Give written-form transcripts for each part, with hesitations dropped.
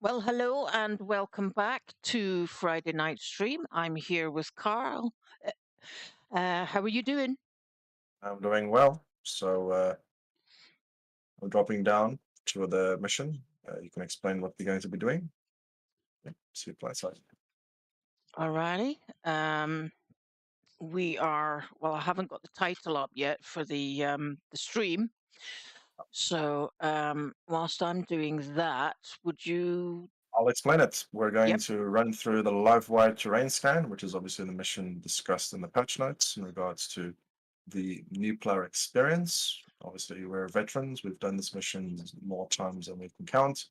Well, hello and welcome back to Friday Night Stream. I'm here with Carl. How are you doing? I'm doing well. I'm dropping down to the mission. You can explain what we're going to be doing. See apply side. Alrighty. We are. Well, I haven't got the title up yet for the stream. So whilst I'm doing that, would you? I'll explain it. We're going Yep. to run through the LiveWire terrain scan, which is obviously the mission discussed in the patch notes in regards to the new player experience. Obviously, we're veterans. We've done this mission more times than we can count.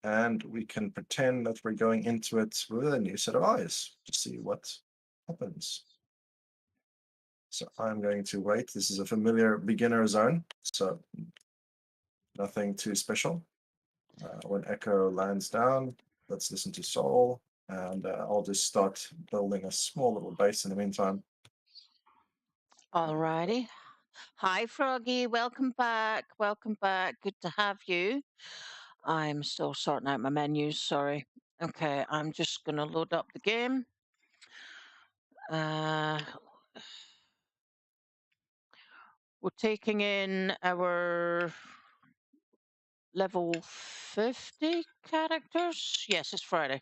And we can pretend that we're going into it with a new set of eyes to see what happens. So I'm going to wait. This is a familiar beginner zone, so nothing too special. When Echo lands down, let's listen to Soul, and I'll just start building a small little base in the meantime. Alrighty. Hi, Froggy. Welcome back. Welcome back. Good to have you. I'm still sorting out my menus. Sorry. Okay, I'm just gonna load up the game. We're taking in our level 50 characters. Yes, it's Friday.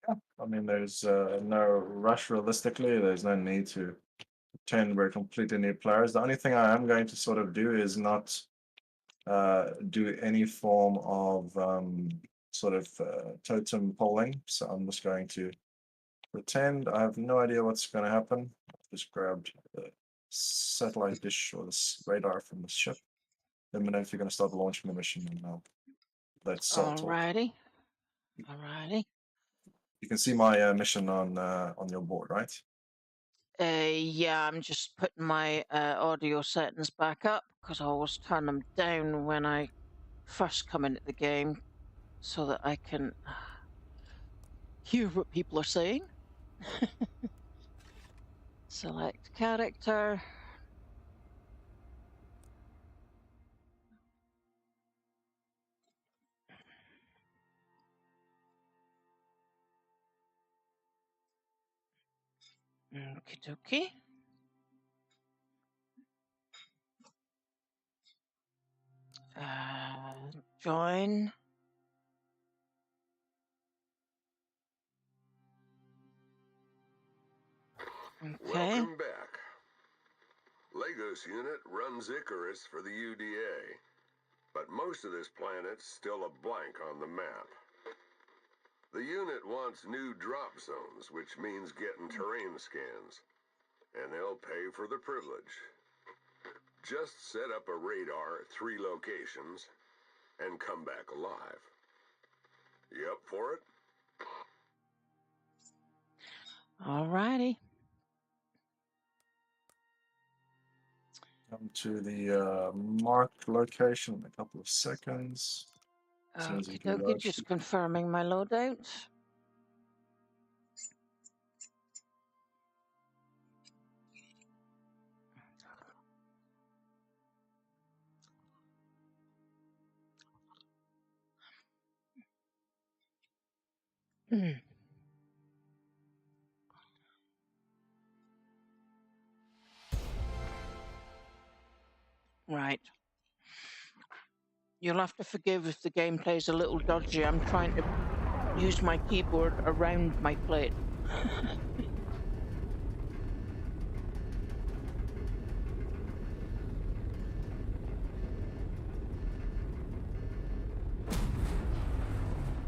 I mean, there's no rush realistically. There's no need to pretend we're completely new players. The only thing I am going to sort of do is not do any form of totem polling. So I'm just going to pretend I have no idea what's going to happen. I've just grabbed the satellite dish or this radar from the ship. Let me know if you're going to start launching the mission, and let's talk. Alrighty. Alrighty. You can see my mission on your board, right? Yeah, I'm just putting my audio settings back up because I always turn them down when I first come into the game so that I can hear what people are saying. Select character. Okie dokie. Join. Okay. Welcome back. Lagos unit runs Icarus for the UDA, but most of this planet's still a blank on the map. The unit wants new drop zones, which means getting terrain scans, and they'll pay for the privilege. Just set up a radar at 3 locations and come back alive. You up for it? Alrighty. Come to the marked location in a couple of seconds. Okie dokie, just confirming my loadout. Right. You'll have to forgive if the gameplay's a little dodgy. I'm trying to use my keyboard around my plate.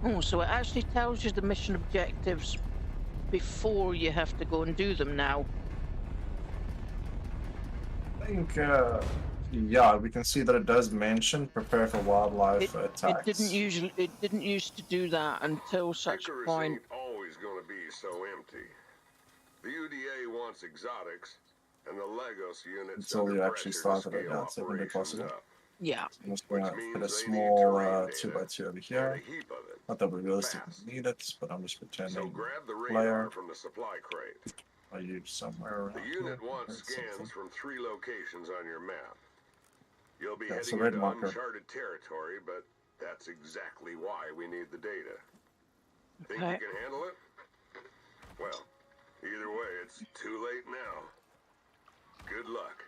Oh, so it actually tells you the mission objectives before you have to go and do them now. I think, yeah, we can see that it does mention prepare for wildlife attacks. It didn't used to do that until such Icarus point. ain't always gonna be so empty. The UDA wants exotics, and the Lagos unit's Until you under actually pressure to started it, scale yeah, it's definitely operations possible. up. Yeah. I'm just Which going to means put a they need small terrain 2x2 over and here. a heap of it. Not that we realistically Fast. need it, but I'm just pretending. So grab the radar player. from the supply crate. Are you somewhere around The here? unit wants Heard scans something. from 3 locations on your map. You'll be That's a heading red into marker. uncharted territory, but That's exactly why we need the data. Think Okay. you can handle it? Well, either way, it's too late now. Good luck.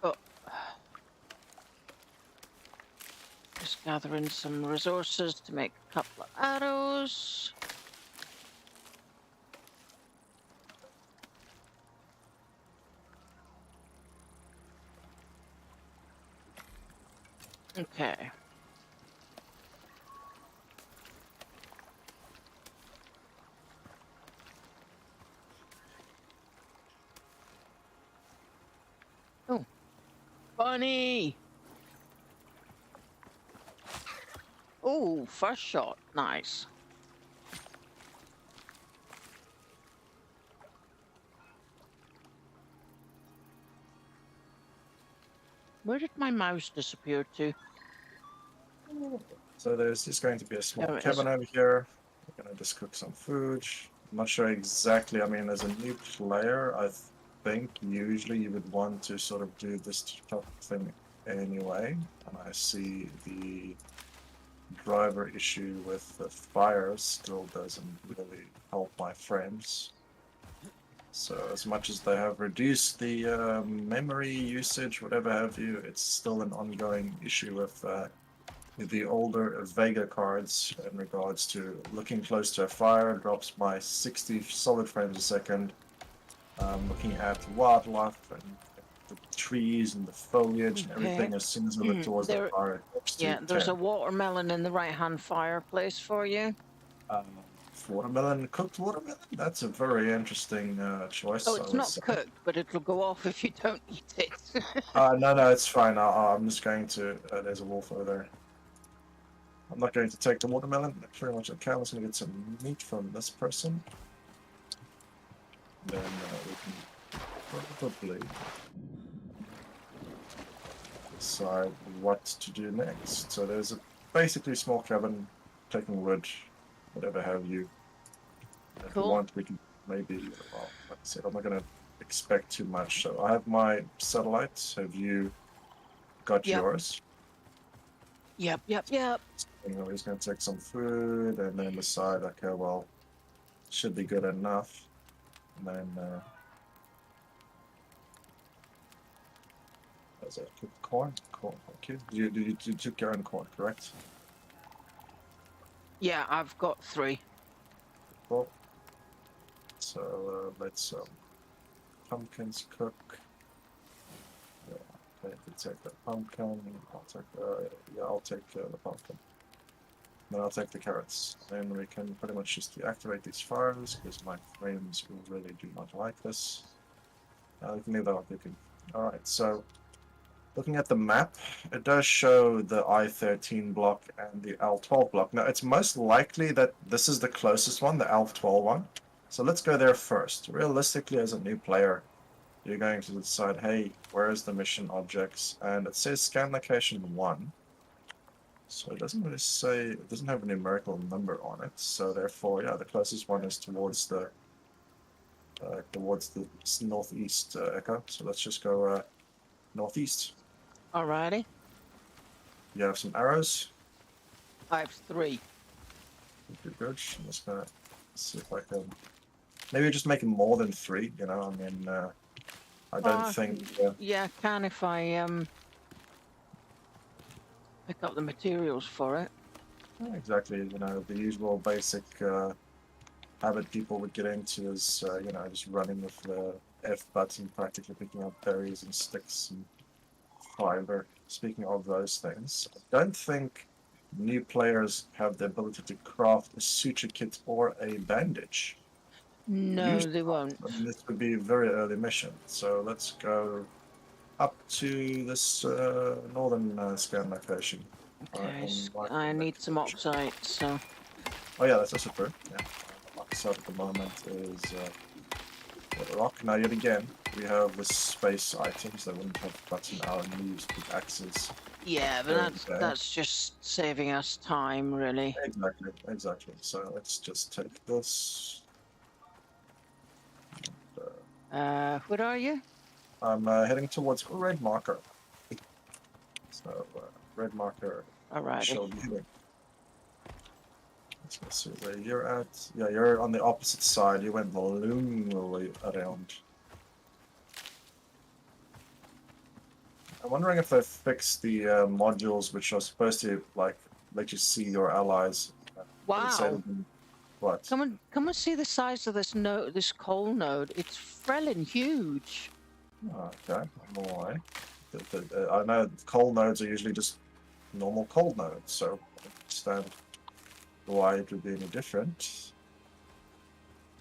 Oh. Just gathering some resources to make a couple of arrows. Okay. Oh, bunny! Oh, first shot. Nice. Where did my mouse disappear to? So there's just going to be a small There it is. cabin over here. We're gonna just cook some food. I'm not sure exactly. I mean, as a new player, I think usually you would want to sort of do this type of thing anyway. And I see the driver issue with the fire still doesn't really help my friends. So as much as they have reduced the memory usage, whatever have you, it's still an ongoing issue with the older Vega cards in regards to looking close to a fire drops by 60 solid frames a second. Looking at wildlife and the trees and the foliage and Okay. everything, as soon as we look towards the fire, it drops to Yeah, there's 10. a watermelon in the right-hand fireplace for you. Um, Watermelon, cooked watermelon? That's a very interesting choice, Oh, I it's would not say. cooked, but it'll go off if you don't eat it. No, it's fine. I'm just going to. There's a wolf over there. I'm not going to take the watermelon. Pretty much I can. I'm just going to get some meat from this person. Then we can probably decide what to do next. So there's a basically small cabin, taking wood, whatever have you. If we Cool. want, we can maybe. Well, like I said, I'm not going to expect too much. So I have my satellites. Have you got Yep. yours? Yep. We're just going to take some food and then decide, okay, well, should be good enough. And then, was it corn? Corn, okay. You took your own corn, correct? Yeah, I've got 3. Cool. So let's pumpkins cook. Yeah, okay, we take the pumpkin. I'll take the pumpkin. Then I'll take the carrots. Then we can pretty much just deactivate these fires because my frames really do not like this. We can leave that on cooking. Alright, so looking at the map, it does show the I-13 block and the L-12 block. Now, it's most likely that this is the closest one, the L-12 one. So let's go there first. Realistically, as a new player, you're going to decide, hey, where's the mission objects? And it says scan location 1. So it doesn't really say, it doesn't have a numerical number on it. So therefore, yeah, the closest one is towards the northeast, Echo. So let's just go northeast. Alrighty. You have some arrows. I have 3. Good. I'm just gonna see if I can maybe just make it more than 3. You know, I mean, I don't think. Yeah, can if I pick up the materials for it. Exactly. You know, the usual basic habit people would get into is you know, just running with the F button, practically picking up berries and sticks and fiber. Speaking of those things, I don't think new players have the ability to craft a suture kit or a bandage. No, Usually, they won't. I mean, this would be a very early mission. So let's go up to this northern scan location. Okay, I need some oxide, so... Oh yeah, that's also true. Yeah, oxide at the moment is rock. Now yet again, we have the space items that wouldn't have button our used with axes. Yeah, but that's just saving us time, really. Exactly. So let's just take this. Where are you? I'm heading towards red marker. So, red marker Alrighty. shall be hitting. Let's see where you're at. Yeah, you're on the opposite side. You went balloonly around. I'm wondering if they fixed the modules which are supposed to like let you see your allies. Wow. What? Come and see the size of this node, this coal node. It's frelling huge. Oh, okay, I don't know why. I know coal nodes are usually just normal coal nodes, so I don't understand why it would be any different.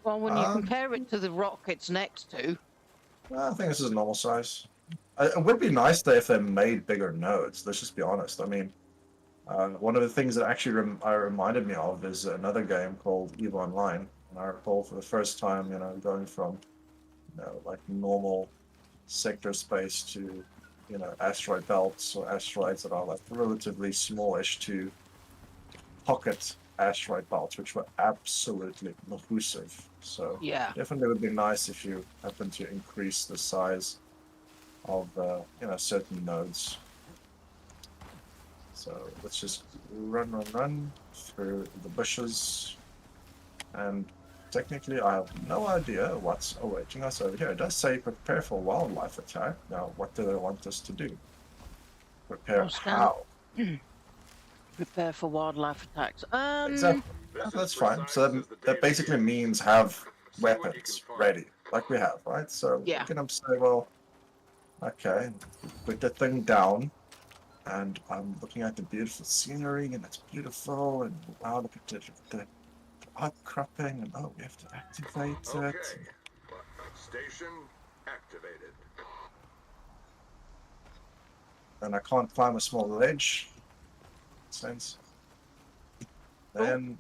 Well, when you compare it to the rock it's next to. I think this is normal size. It would be nice though if they made bigger nodes. Let's just be honest. I mean, one of the things that actually reminded me of is another game called Ecco and I'm. And I recall for the first time, going from, like normal sector space to, asteroid belts or asteroids that are like relatively smallish to pocket asteroid belts, which were absolutely massive. So Yeah. definitely would be nice if you happen to increase the size of certain nodes. So let's just run through the bushes, and technically I have no idea what's awaiting us over here. It does say prepare for wildlife attack. Now what do they want us to do? Prepare how? Prepare for wildlife attacks. Exactly. That's fine. So that basically means have weapons ready, like we have, right? So Yeah. we can say, well, okay, put the thing down, and I'm looking at the beautiful scenery, and it's beautiful, and wow, look at the outcropping, and oh, we have to activate it. Okay. Station activated. And I can't climb a small ledge. Sense. Then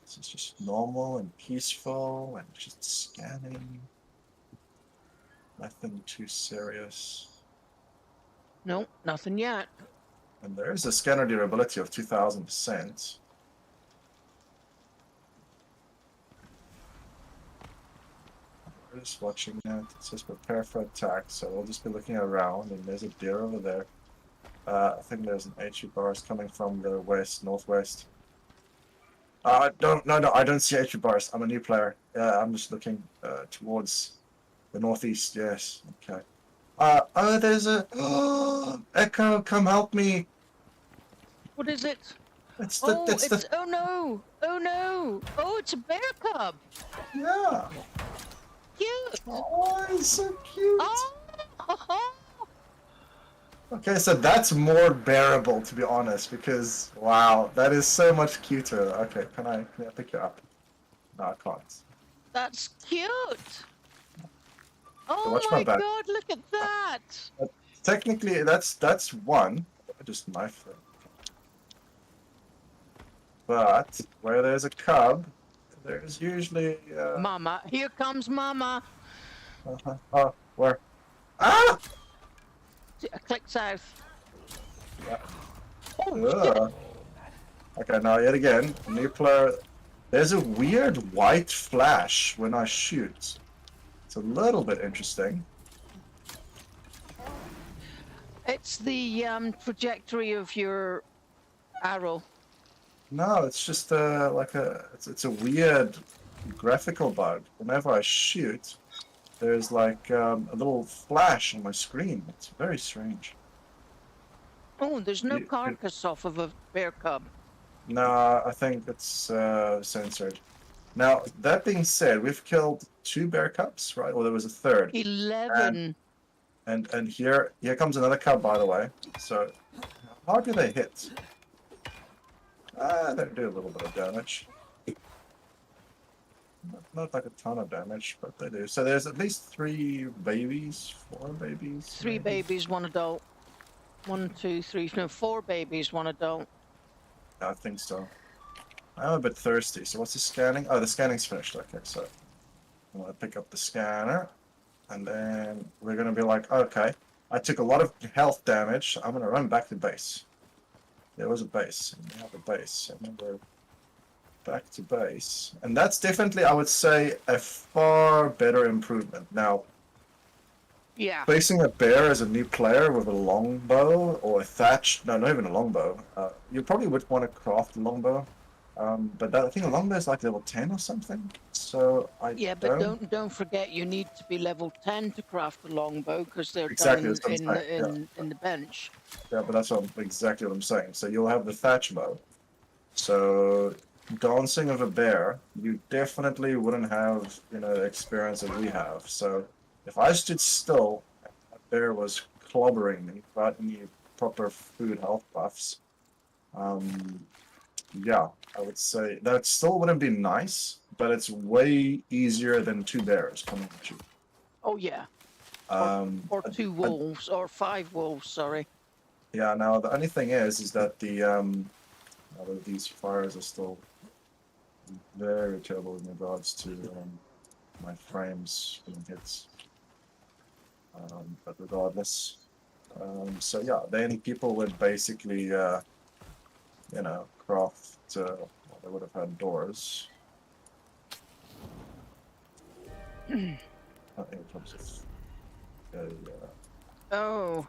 this is just normal and peaceful and just scanning. Nothing too serious. Nope, nothing yet. And there is a scanner durability of 2000%. We're just watching that. It says prepare for attack, so we'll just be looking around, and there's a deer over there. I think there's an HE bars coming from the northwest. No, I don't see HE bars. I'm a new player. I'm just looking towards the northeast. Yes, okay. There's a Echo. Come help me. What is it? It's oh no! Oh no! Oh, it's a bear cub. Yeah. Cute. Oh, he's so cute. Oh. Okay, so that's more bearable, to be honest, because wow, that is so much cuter. Okay, can I pick you up? No, I can't. That's cute. Oh watch my my back. god! Look at that. Technically, that's one. I just knifed it. But where there's a cub, there's usually. Mama, here comes Mama. Oh, where? Ah! Click south. Yeah. Oh, okay, now yet again, new player. There's a weird white flash when I shoot. It's a little bit interesting. it's the trajectory of your arrow. No, it's just it's a weird graphical bug. Whenever I shoot, there's like a little flash on my screen. It's very strange. Oh, there's no carcass off of a bear cub. No, I think it's censored. Now, that being said, we've killed 2 bear cubs, right? Well, there was a third. 11. And here comes another cub, by the way. So, how do they hit? They do a little bit of damage. Not like a ton of damage, but they do. So there's at least 3 babies, 4 babies. 3 babies, 1 adult. 1, 2, 3, no, 4 babies, 1 adult. Yeah, I think so. I'm a bit thirsty. So what's the scanning? Oh, the scanning's finished. Okay, so I'm gonna pick up the scanner, and then we're gonna be like, okay, I took a lot of health damage. So I'm gonna run back to base. There was a base. And we have a base. I remember back to base. And that's definitely, I would say, a far better improvement. Now, Yeah. facing a bear as a new player with a longbow or a thatch, no, not even a longbow, you probably would want to craft a longbow. But I think a longbow is like level 10 or something. So I Yeah, but don't don't forget you need to be level 10 to craft a longbow because they're exactly down that's what I'm in saying. the Yeah, in the bench. yeah, but that's exactly what I'm saying. So you'll have the thatch bow. So dancing of a bear, you definitely wouldn't have, the experience that we have. So if I stood still and that bear was clobbering me without any proper food health buffs, yeah, I would say that still wouldn't be nice, but it's way easier than two bears coming at you. Oh yeah, or two wolves or 5 wolves. Sorry. Yeah. Now the only thing is that these fires are still very terrible in regards to my frames being hit. But regardless, so yeah, then people would basically, craft. Well, they would have had doors. I think in terms of Oh,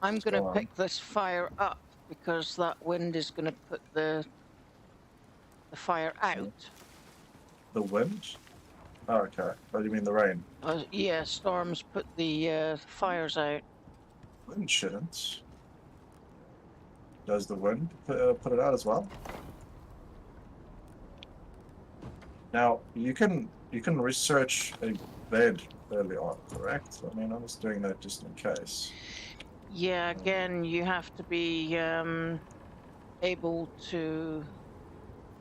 I'm gonna storm. pick this fire up because that wind is gonna put the fire out. The wind? Oh, okay. Oh, you mean the rain? Yeah, storms put the fires out. Wind shouldn't. Does the wind put it out as well? Now you can research a bed early on, correct? I mean, I was doing that just in case. Yeah, again, you have to be able to.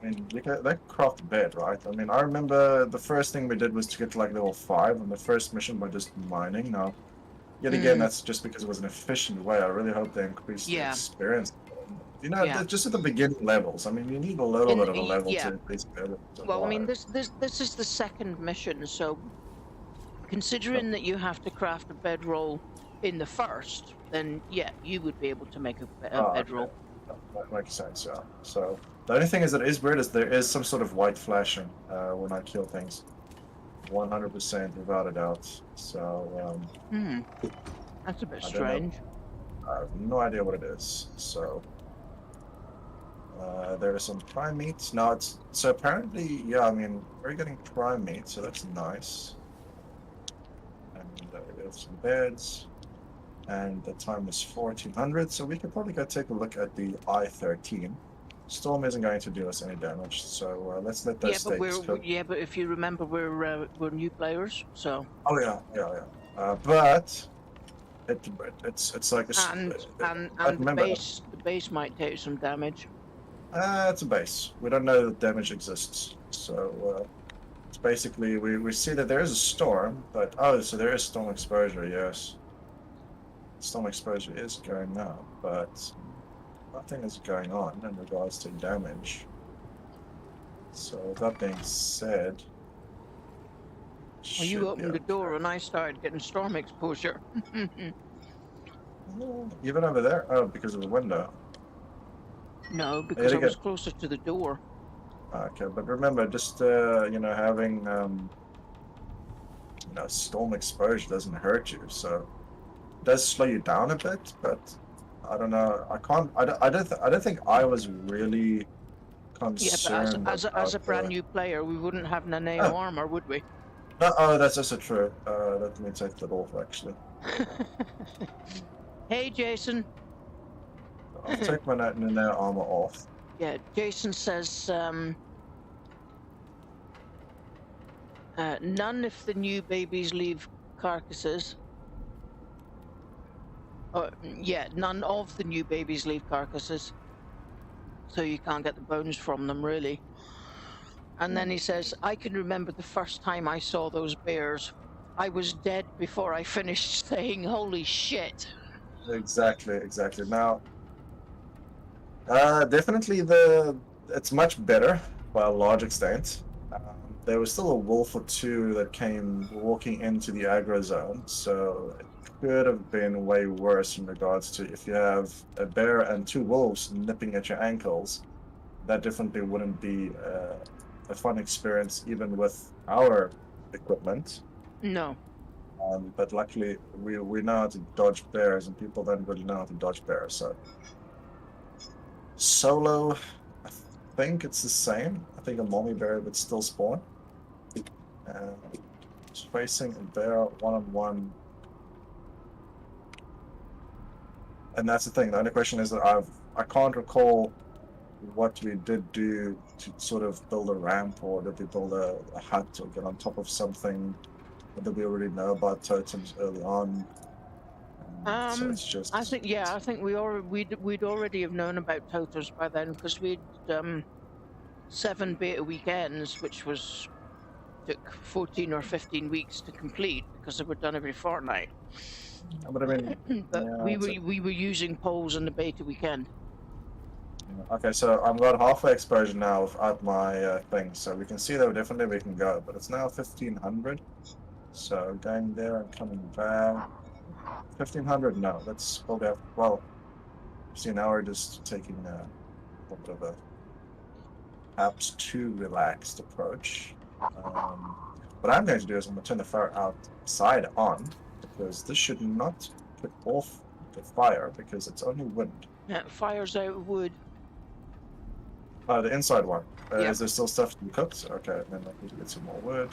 I mean, they can craft a bed, right? I mean, I remember the first thing we did was to get to like level 5 on the first mission by just mining. Now, yet again, that's just because it was an efficient way. I really hope they increase the experience. Just at the beginning levels. I mean, you need a little bit of a level to increase the Well, I mean, this is the second mission, so considering that you have to craft a bedroll in the first, then yeah, you would be able to make a bedroll. Okay. That makes sense, yeah. So the only thing is that it is weird is there is some sort of white flashing when I kill things. 100% without a doubt. So That's a bit strange. I have no idea what it is. So there are some prime meats. Now so apparently, yeah, I mean, we're getting prime meat, so that's nice. And we have some beds. And the time is 1400, so we could probably go take a look at the I-13. Storm isn't going to do us any damage, so let's let those stakes cook. Yeah, but if you remember, we're new players, so. Oh yeah. But it's like a. And the base might take some damage. It's a base. We don't know that damage exists, so it's basically we see that there is a storm, but so there is storm exposure. Yes. Storm exposure is going now, but nothing is going on in regards to damage. So with that being said, well, you opened the door and I started getting storm exposure. Even over there? Oh, because of the window. No, because I was closer to the door. Okay, but remember, just having storm exposure doesn't hurt you, so. Does slow you down a bit, but I don't know. I don't think I was really concerned. Yeah, but as a brand new player, we wouldn't have nano armor, would we? No, that's also true. Let me take that off, actually. Hey, Jason. I'll take my nano armor off. Yeah, Jason says none if the new babies leave carcasses. None of the new babies leave carcasses, so you can't get the bones from them, really. And then he says, I can remember the first time I saw those bears. I was dead before I finished saying, holy shit. Exactly. Now, definitely it's much better by a large extent. There was still a wolf or two that came walking into the aggro zone, so it could have been way worse in regards to if you have a bear and two wolves nipping at your ankles. that definitely wouldn't be a fun experience even with our equipment. No. But luckily, we know how to dodge bears, and people don't really know how to dodge bears. So solo, I think it's the same. I think a mommy bear would still spawn. Just facing a bear one-on-one. And that's the thing. The only question is that I can't recall what we did do to sort of build a ramp, or did we build a hut or get on top of something. Or did we already know about totems early on? So it's just. I think we'd already have known about totems by then, because we'd 7 beta weekends, which took 14 or 15 weeks to complete because they were done every fortnight. But I mean, But yeah, we were using polls in the beta weekend. okay, so I'm about halfway exposure now without my thing, so we can see that definitely we can go, but it's now 1500. So going there and coming back. 1500, no, let's go back. Well, see, now we're just taking a little bit of a perhaps too relaxed approach. What I'm going to do is I'm going to turn the fire outside on, because this should not put off the fire because it's only wind. Yeah, fires out wood. The inside one. Yeah. Is there still stuff to be cooked? Okay, then I need to get some more wood.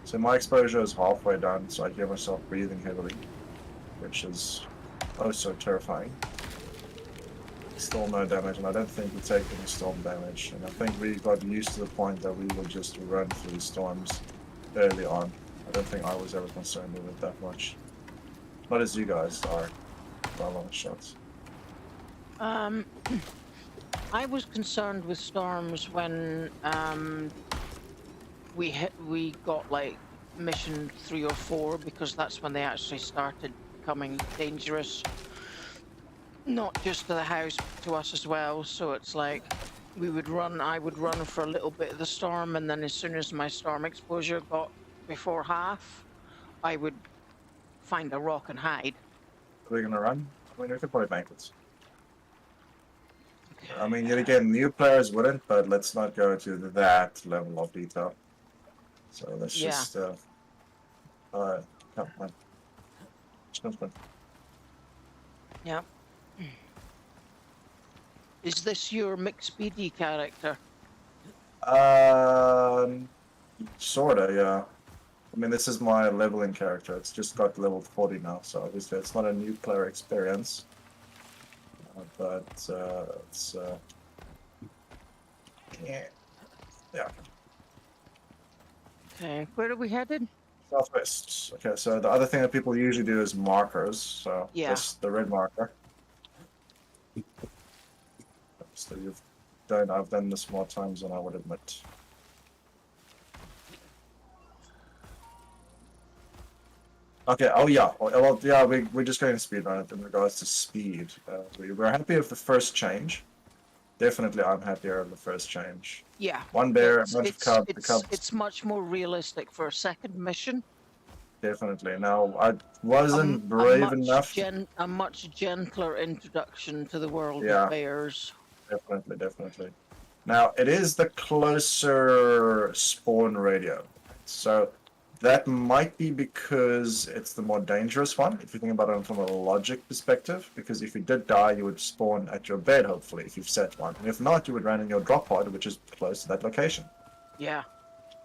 So my exposure is halfway done, so I hear myself breathing heavily, which is oh so terrifying. Still no damage, and I don't think we take any storm damage. And I think we got used to the point that we would just run through storms early on. I don't think I was ever concerned with it that much. Not as you guys are by long shots. I was concerned with storms when we got like mission 3 or 4, because that's when they actually started becoming dangerous. Not just to the house, but to us as well. So it's like I would run for a little bit of the storm, and then as soon as my storm exposure got before half, I would find a rock and hide. Are we gonna run? I mean, we could probably make it. I mean, yet again, new players wouldn't, but let's not go to that level of detail. So let's just, come on. Jump on. Yeah. Is this your McSpeedy character? Sorta, yeah. I mean, this is my leveling character. It's just got level 40 now, so obviously it's not a new player experience. But it's yeah. Okay, where are we headed? Southwest. Okay, so the other thing that people usually do is markers. So Yeah. this the red marker. So I've done this more times than I would admit. Okay, oh yeah, well yeah, we're just going to speed run it in regards to speed. We're happy with the first change. Definitely I'm happier with the first change. Yeah. One bear, a bunch of cubs. It's much more realistic for a second mission. Definitely. Now, I wasn't brave enough. A much gentler introduction to the world Yeah. of bears. Definitely. Now, it is the closer spawn radio. So that might be because it's the more dangerous one, if you think about it from a logic perspective. Because if you did die, you would spawn at your bed, hopefully, if you've set one. And if not, you would run in your drop pod, which is close to that location. Yeah.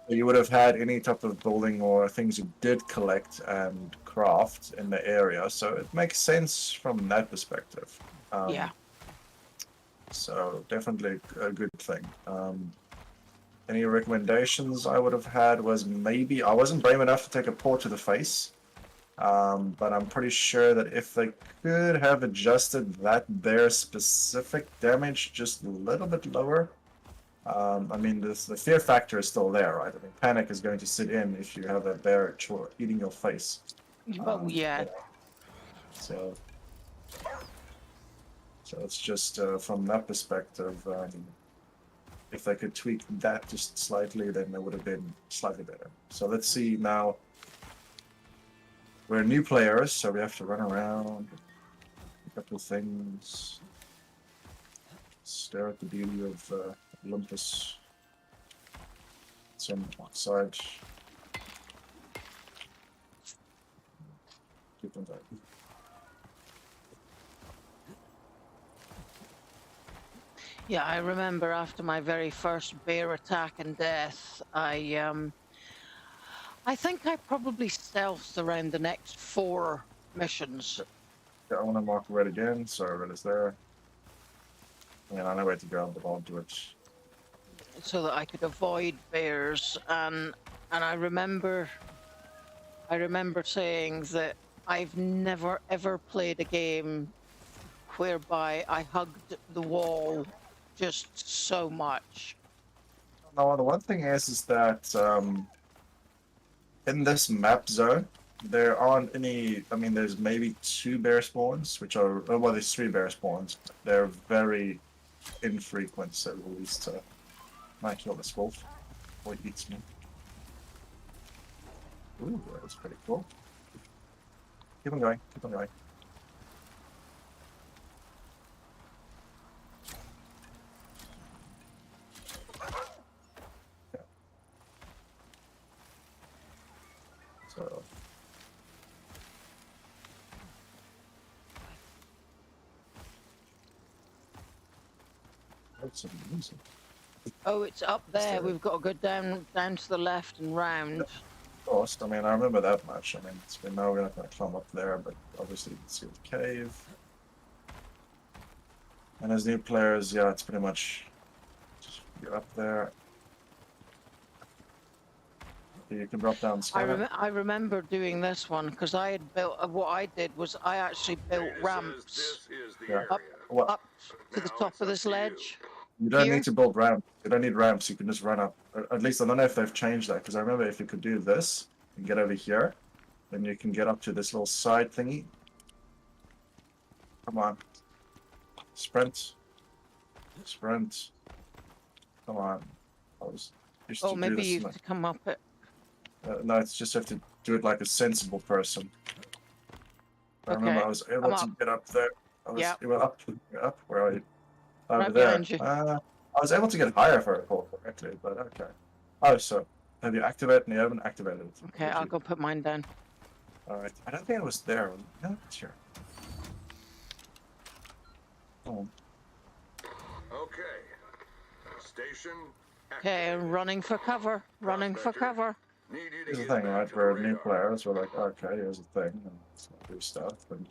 You would have had any type of building or things you did collect and craft in the area, so it makes sense from that perspective. Yeah. So definitely a good thing. Any recommendations I would have had was maybe I wasn't brave enough to take a paw to the face, but I'm pretty sure that if they could have adjusted that bear specific damage just a little bit lower. I mean, the fear factor is still there, right? I mean, panic is going to sit in if you have a bear eating your face. Well, yeah. So it's just from that perspective, if they could tweak that just slightly, then it would have been slightly better. So let's see now. We're new players, so we have to run around, a couple of things. Stare at the beauty of Olympus. It's on one side. Keep on that. Yeah, I remember after my very first bear attack and death, I think I probably stealthed around the next 4 missions. Yeah, I want to mark red again, so red is there. I mean, I know where to go, but I'll do it. So that I could avoid bears, and I remember saying that I've never ever played a game whereby I hugged the wall just so much. No, the one thing is that in this map zone, there aren't any. I mean, there's maybe 2 bear spawns, which are well, there's 3 bear spawns. They're very infrequent, so at least might kill this wolf or he eats me. Ooh, that was pretty cool. Keep on going. Keep on going. Yeah. So. That's amazing. Oh, it's up there. there? We've got to go down to the left and round. Of course, I mean, I remember that much. I mean, we know we're not going to climb up there, but obviously you can see the cave. And as new players, yeah, it's pretty much just get up there. You can drop down. I remember doing this one because I had built. What I did was I actually built ramps up to the top of this ledge. You don't need to build ramps. You don't need ramps. You can just run up. At least I don't know if they've changed that, because I remember if you could do this and get over here, then you can get up to this little side thingy. Come on. Sprint. Sprint. Come on. I was used to maybe do this you have to come up it. no, it's just have to do it like a sensible person. I remember I was able to get up there. You were up. Where are you? Over right there. behind you. I was able to get higher if I recall correctly, but okay. Oh, so have you activated? No, you haven't activated it. Okay, I'll go put mine down. Alright. I don't think it was there. No, it's here. Oh. Okay. Station. Okay, running for cover. Running for cover. Here's the thing, right? For new players, we're like, okay, here's the thing, and let's do stuff. And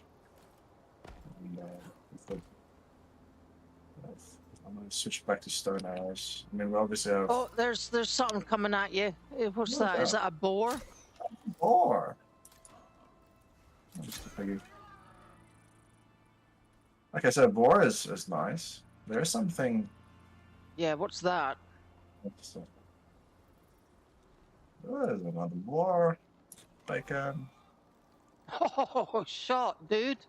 I'm gonna switch back to stone arrows. I mean, we obviously have. Oh, there's something coming at you. What's that? Is that a boar? Boar. Just a piggy. Okay, so boar is nice. There's something. Yeah, what's that? There's another boar. Bacon. Oh, shot, dude.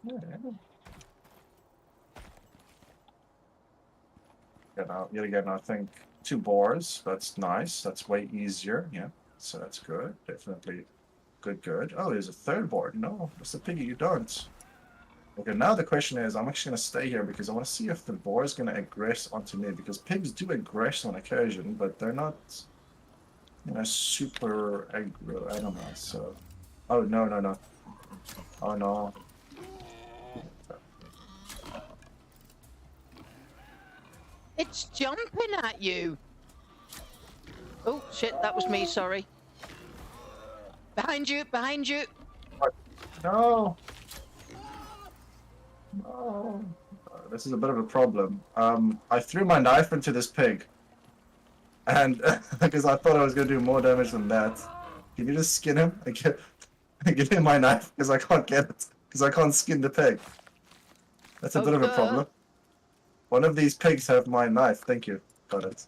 Yeah. Yet again, I think 2 boars. That's nice. That's way easier. Yeah, so that's good. Definitely good. Oh, there's a 3rd boar. No, Mr. Piggy, you don't. Okay, now the question is, I'm actually going to stay here because I want to see if the boar is going to aggress onto me, because pigs do aggress on occasion, but they're not, super aggro animals. So, oh no. Oh no. It's jumping at you. Oh, shit, that was me, sorry. Behind you. No. No. This is a bit of a problem. I threw my knife into this pig. And because I thought I was going to do more damage than that. Can you just skin him? Give me my knife, because I can't get it. Because I can't skin the pig. That's a bit of a problem. One of these pigs have my knife. Thank you. Got it.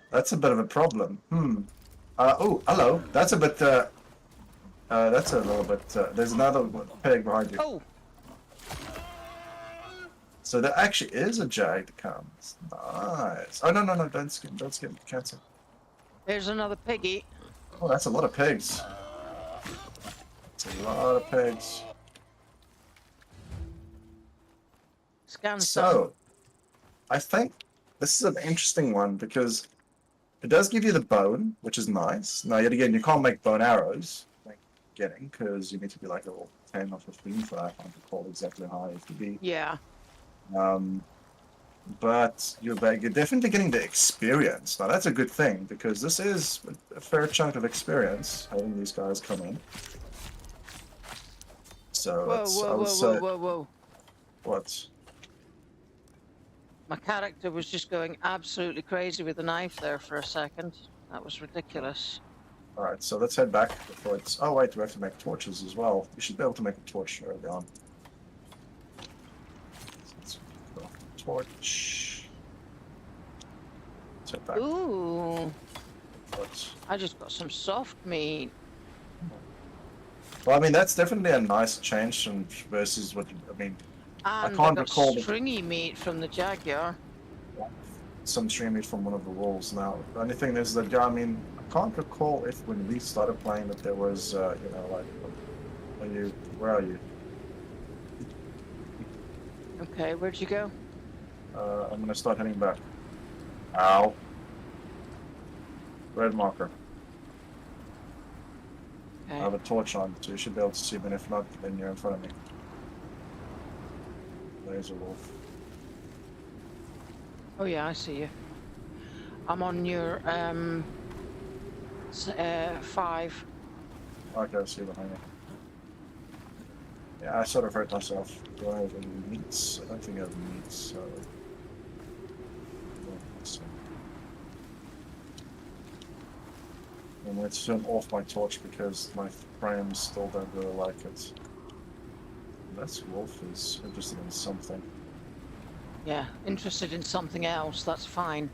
That's a bit of a problem. Oh, hello. That's a bit, that's a little bit, there's another pig behind you. Oh. So there actually is a jag that comes. Nice. Oh, no, don't skin, cancel. There's another piggy. Oh, that's a lot of pigs. That's a lot of pigs. Scan So, I think this is an interesting one because it does give you the bone, which is nice. Now, yet again, you can't make bone arrows, like getting, because you need to be like level 10 or 15 for that. I can't recall exactly how high you have to be. Yeah. But you're definitely getting the experience. Now, that's a good thing because this is a fair chunk of experience having these guys come in. So Whoa, it's, whoa, I would whoa, say, whoa, whoa, whoa. what? My character was just going absolutely crazy with the knife there for a second. That was ridiculous. All right, so let's head back before it's. Oh wait, we have to make torches as well. We should be able to make a torch early on. So let's go off the torch. Let's head back. Ooh, What? I just got some soft meat. Well, I mean that's definitely a nice change from versus what I mean. And I can't got recall the- stringy meat from the jaguar. Some stream meat from one of the wolves. Now, the only thing is that I mean, I can't recall if when we started playing that there was, you know, like, where are you? Okay, where'd you go? I'm gonna start heading back. Ow. Red marker. I Okay. have a torch on, so you should be able to see me. If not, then you're in front of me. There's a wolf. Oh yeah, I see you. I'm on your 5. Okay, I see behind you. Yeah, I sort of hurt myself. Do I have any meats? I don't think I have meats, so. I'm going to turn off my torch because my frames still don't really like it. That wolf is interested in something. Yeah, interested in something else, that's fine.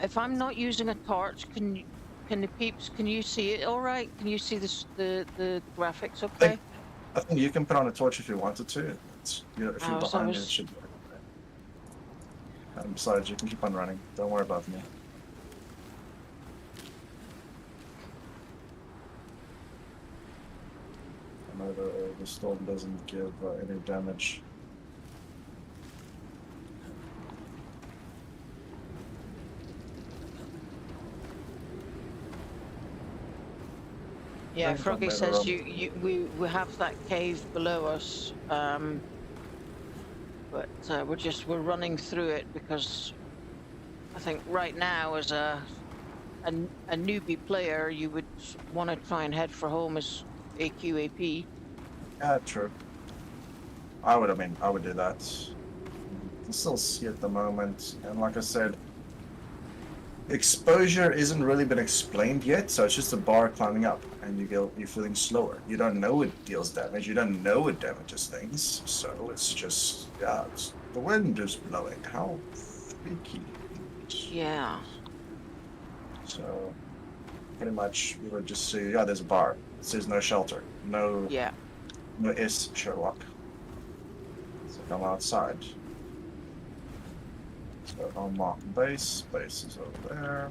If I'm not using a torch, can the peeps, can you see it all right? Can you see the graphics okay? I think you can put on a torch if you wanted to. It's, you know, if you're Oh, so behind me, it should be okay. And besides, you can keep on running. Don't worry about me. I know the storm doesn't give any damage. Yeah, Thanks, Froggy I'll says never we have that cave below us, but we're running through it because I think right now as a newbie player you would want to try and head for home as AQAP. Yeah, true. I would do that. You can still see at the moment, and like I said, exposure isn't really been explained yet, so it's just a bar climbing up, and you're feeling slower. You don't know it deals damage. You don't know it damages things. So it's just the wind is blowing. How freaky! Yeah. So pretty much we would just see there's a bar. It says no shelter. No. Yeah. No is Sherlock. So come outside. So unlock base. Base is over there.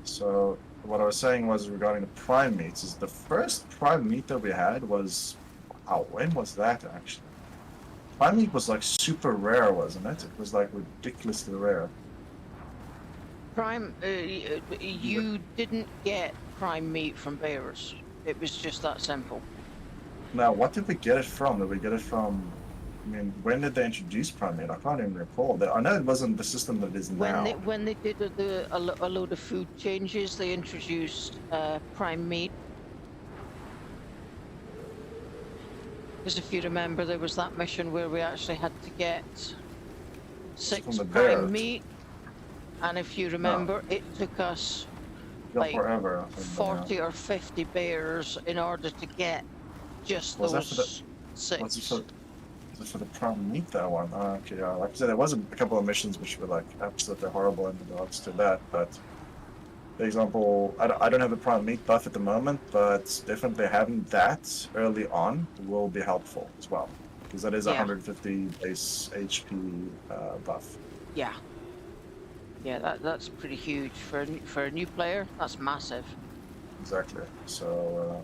So what I was saying was regarding the prime meats is the first prime meat that we had was when was that actually? Prime meat was like super rare, wasn't it? It was like ridiculously rare. Prime, you didn't get prime meat from bears. It was just that simple. Now, what did we get it from? Did we get it from? I mean, when did they introduce prime meat? I can't even recall. I know it wasn't the system that it is now. When they did a load of food changes, they introduced prime meat. Because if you remember, there was that mission where we actually had to get 6 the prime bears. meat, and if you remember, it took us like forever. 40 or 50 bears in order to get just Was that those for 6. Was it for the prime meat, that one? Okay, yeah. Like I said, there was a couple of missions which were like absolutely horrible in regards to that, but for example, I don't have a prime meat buff at the moment, but definitely having that early on will be helpful as well, because that is Yeah. 150 base HP buff. Yeah. Yeah, that's pretty huge for a new player. That's massive. Exactly. So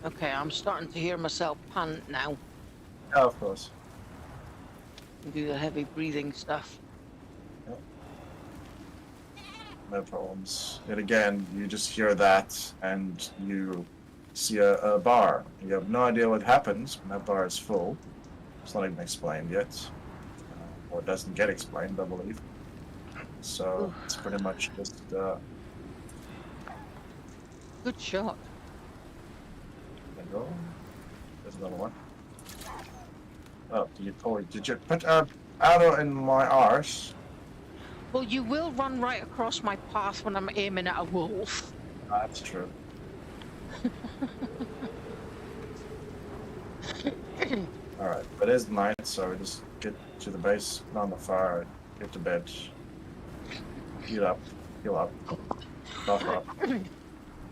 Okay, I'm starting to hear myself pant now Yeah, of course. and do the heavy breathing stuff. No problems. And again, you just hear that and you see a bar. You have no idea what happens when that bar is full. It's not even explained yet. Or it doesn't get explained, I believe. So Oof. it's pretty much just Good shot. there you go. There's another one. Oh, did you put arrow in my arse? Well, you will run right across my path when I'm aiming at a wolf. That's true. Alright, but it is night, so just get to the base, put on the fire, get to bed, heal up, buff up,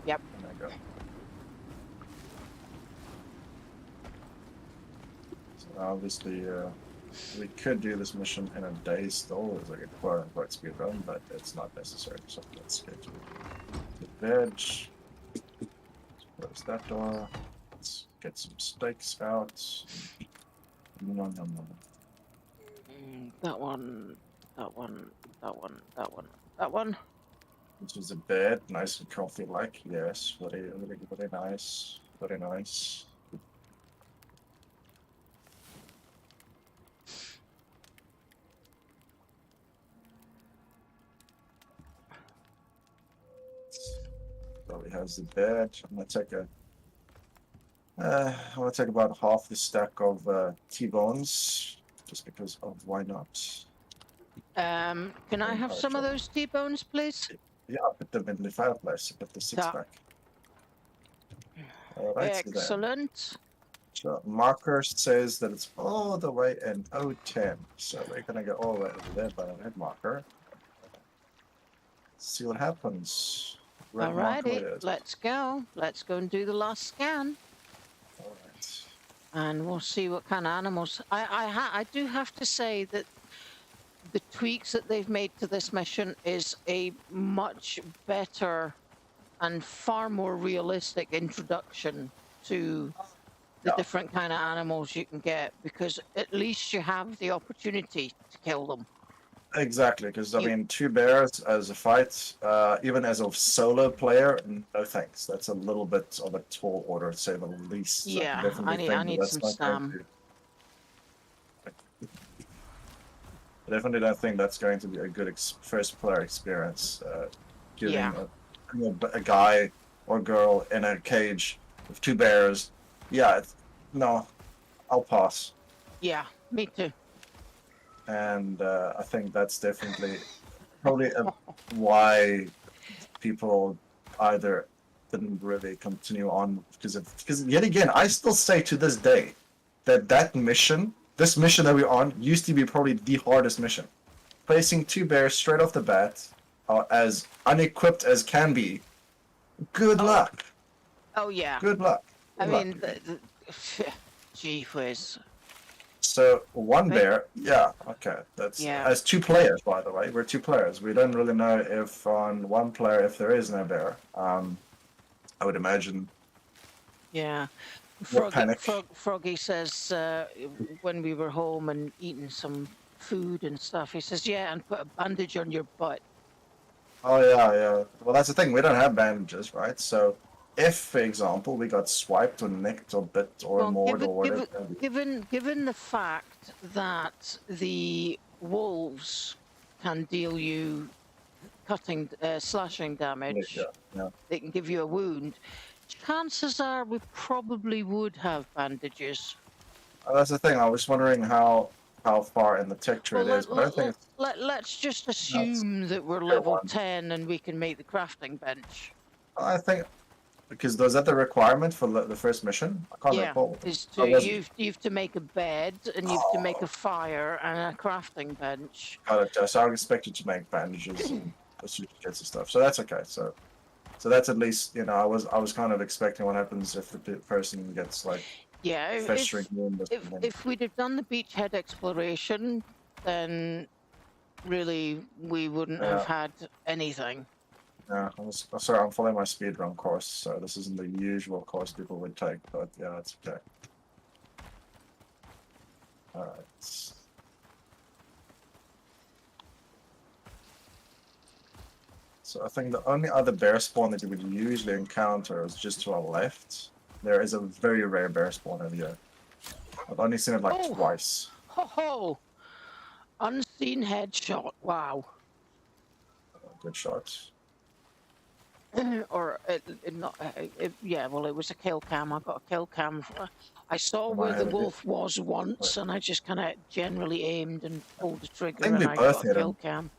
Yep. and then go. So obviously, we could do this mission in a day still, as like a quote-unquote speed run, but it's not necessary, so let's get to bed. Close that door. Let's get some steaks out. Nom, nom, nom. That one, that one, that one, that one, that one. This is a bed, nice and comfy like, yes, very, very, very nice, very nice. So he has the bed. I'm gonna take about half the stack of T-bones, just because of why not? Can I have some of those T-bones, please? Yeah, I'll put them in the fireplace. Put the six pack. All right, Excellent. So marker says that it's all the way in 010. So we're gonna go all the way over there by the red marker. See what happens. Red marker it Alrighty, is. let's go. Let's go and do the last scan. All right. And we'll see what kind of animals. I do have to say that the tweaks that they've made to this mission is a much better and far more realistic introduction to the different kind of animals you can get, because at least you have the opportunity to kill them. Exactly, because I mean, two bears as a fight, even as a solo player, no thanks. That's a little bit of a tall order, to say the least. Yeah, I need some stam. I definitely don't think that's going to be a good first player experience. Giving a guy or girl in a cage with two bears. Yeah, no, I'll pass. Yeah, me too. And I think that's definitely probably why people either didn't really continue on because yet again, I still say to this day that this mission that we're on, used to be probably the hardest mission. Placing two bears straight off the bat, as unequipped as can be. Good luck. Oh yeah. Good luck. Good luck. Gee whiz. So one bear, yeah, okay. That's as two players, by the way. We're two players. We don't really know if on one player if there is no bear. I would imagine. Yeah. Froggy says when we were home and eating some food and stuff, he says, yeah, and put a bandage on your butt. Oh yeah. Well, that's the thing. We don't have bandages, right? So if, for example, we got swiped or nicked or bit or mauled or whatever. Given the fact that the wolves can deal you slashing damage, they can give you a wound. Chances are we probably would have bandages. That's the thing. I was wondering how far in the tech tree it is, but I think let's just assume that we're level 10 and we can make the crafting bench. I think because was that the requirement for the first mission? I can't recall. You've to make a bed and you've to make a fire and a crafting bench. So I expected to make bandages and certificates and stuff. So that's okay. So that's at least, I was kind of expecting what happens if the person gets like festering wound. If we'd have done the beachhead exploration, then really we wouldn't have had anything. Yeah, sorry, I'm following my speedrun course, so this isn't the usual course people would take, but yeah, it's okay. Alright. So I think the only other bear spawn that you would usually encounter is just to our left. There is a very rare bear spawn over here. I've only seen it like Oh. twice. Ho ho! Unseen headshot. Wow. Good shot. Or not? Yeah. Well, it was a kill cam. I got a kill cam. I saw Am where I the able to- wolf was once, and I just kind of generally aimed and pulled the trigger, think and we I both got a hit kill him. cam.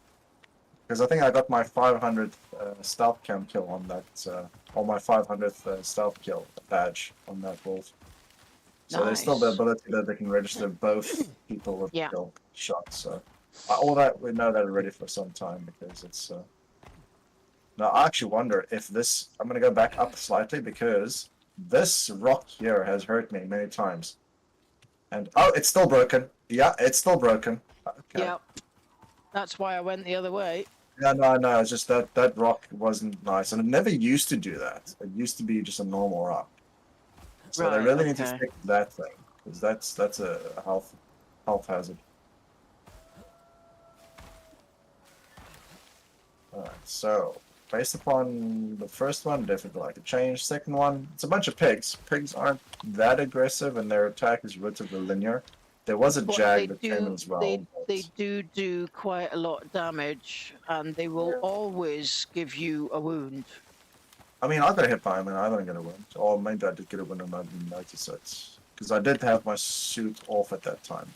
Because I think I got my 500th stealth cam kill on that, or my 500th stealth kill badge on that wolf. So there's still the Nice. ability that they can register both people with Yeah. kill shots. So all that we know that already for some time because it's. Now I actually wonder if this. I'm gonna go back up slightly because this rock here has hurt me many times. And oh, it's still broken. Yeah, it's still broken. Okay. Yep. That's why I went the other way. Yeah, no, it's just that rock wasn't nice, and it never used to do that. It used to be just a normal rock. So they Right, really need to okay. fix that thing because that's a health hazard. Alright, so based upon the first one, definitely like to change. Second one, it's a bunch of pigs. Pigs aren't that aggressive, and their attack is relatively linear. There was a But jag that came in as well. they do quite a lot of damage, and they will always give you a wound. I mean, I got hit by him, and I don't get a wound. Or maybe I did get a wound and I didn't notice it. Because I did have my suit off at that time.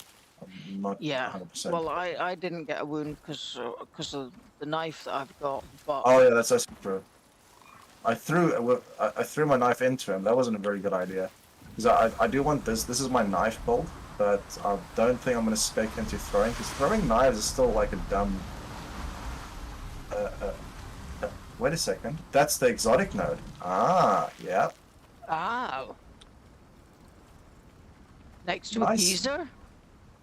I'm not Yeah. 100%. Well, I didn't get a wound because of the knife that I've got. But Oh yeah, that's actually true. I threw my knife into him. That wasn't a very good idea. Because I do want this. This is my knife build, but I don't think I'm going to spec into throwing. Because throwing knives is still like a dumb. Wait a second. That's the exotic node. Ah, yeah. ow. Next to a Nice. geezer.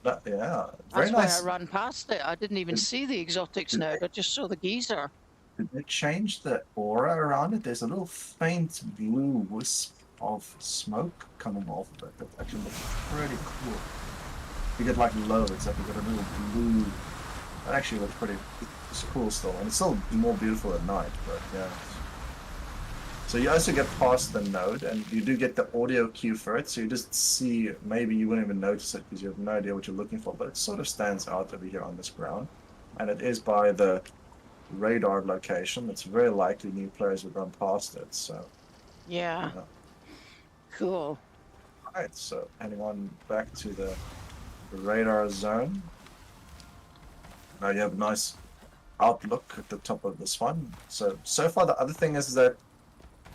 Yeah. Very That's nice. why I ran past it. I didn't even see the exotics node. I just saw the geezer. Did they change the aura around it? There's a little faint blue wisp of smoke coming off of it. That actually looks pretty cool. You get like low, it's like you got a little blue. That actually looks pretty. It's cool still, and it's still more beautiful at night. But yeah. So you also get past the node, and you do get the audio cue for it. So you just see. Maybe you wouldn't even notice it because you have no idea what you're looking for, but it sort of stands out over here on this ground, and it is by the radar location. It's very likely new players would run past it. So Yeah. Cool. alright, so heading on back to the radar zone. Now you have a nice outlook at the top of this one. So far the other thing is that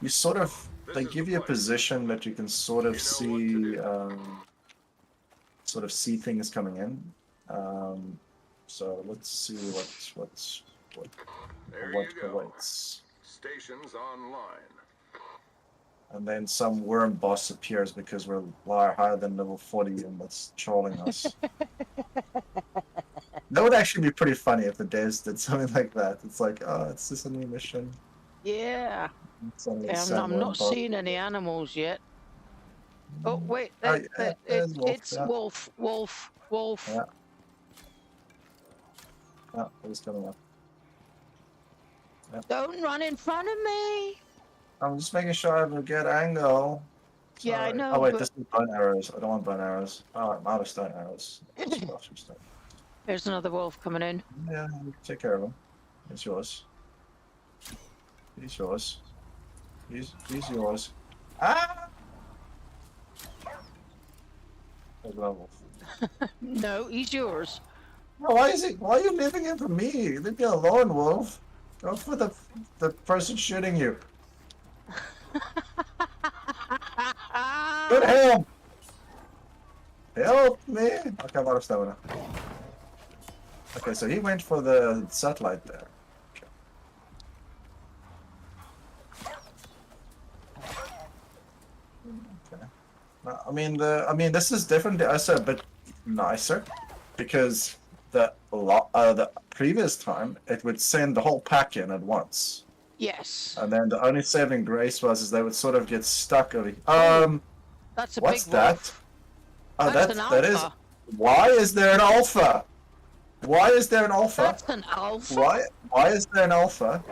you sort of, they give you a position that you can sort of see things coming in. So let's see what There you go. awaits. Stations online. And then some worm boss appears because we're higher than level 40 and that's trolling us. That would actually be pretty funny if the devs did something like that. It's like, oh, it's just a new mission. Yeah. It's only I'm some worm not boss. seeing any animals yet. Oh wait, Oh, yeah, there's wolf, it's yeah. wolf. Yeah. Yeah, it was coming up. Don't run in front of me. I'm just making sure I have a good angle. Yeah, I Sorry. know, Oh wait, but- this is bone arrows. I don't want bone arrows. Oh, I'm out of stone arrows. There's another wolf coming in. Yeah, take care of him. It's yours. He's yours. He's yours. Ah! There's another wolf. No, he's yours. Oh, why are you leaving him for me? Leave me alone, wolf. Go for the person shooting you. Good help! Help me! Okay, I'm out of stamina. Okay, so he went for the satellite there. Okay. I mean, this is definitely also a bit nicer because the previous time it would send the whole pack in at once. Yes. And then the only saving grace was is they would sort of get stuck over. That's a What's big that? wolf. Oh, That's an that is. alpha. Why is there an alpha? Why is there an alpha? That's an alpha. Why is there an alpha?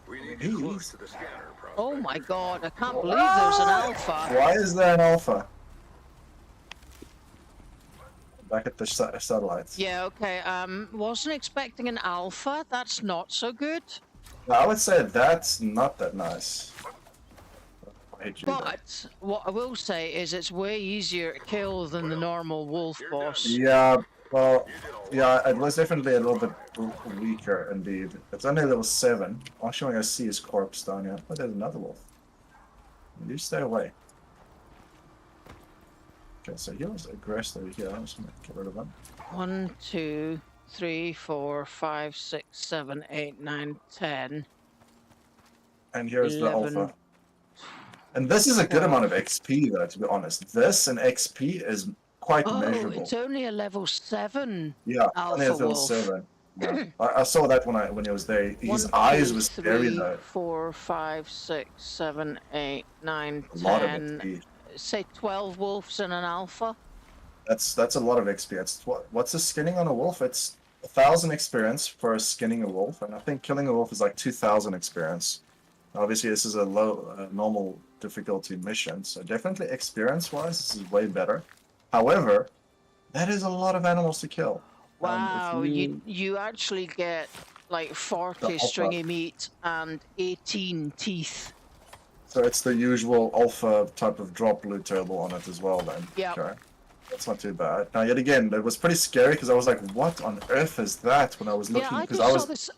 We need He's- you close to the scanner, Prospect. Oh my god, I can't believe there's an alpha. Why is there an alpha? Back at the satellites. Yeah, okay. Wasn't expecting an alpha. That's not so good. I would say that's not that nice. I hate you. But what I will say is it's way easier to kill than the normal wolf boss. Yeah, well, yeah, it was definitely a little bit weaker indeed. It's only level 7. Actually, I see his corpse down here. Oh, there's another wolf. You stay away. Okay, so he was aggressed over here. I'm just gonna get rid of him. 1, 2, 3, 4, 5, 6, 7, 8, 9, 10. And here's 11. the alpha. And this is a good amount of XP, though, to be honest. This and XP is quite measurable. It's only a level 7 Yeah, alpha only a level wolf. 7. Yeah. I saw that when he was there. His 1, eyes 2, was scary 3, though. 4, 5, 6, 7, 8, 9, A lot of 10. XP. Say 12 wolves in an alpha. That's a lot of XP. It's what's the skinning on a wolf? It's 1,000 experience for skinning a wolf, and I think killing a wolf is like 2,000 experience. Obviously, this is a normal difficulty mission, so definitely experience-wise, this is way better. However, that is a lot of animals to kill. Wow, you actually get like 40 stringy meat and 18 teeth. So it's the usual alpha type of drop loot table on it as well then. Yeah. Okay. That's not too bad. Now yet again, it was pretty scary because I was like, what on earth is that when I was looking? Yeah,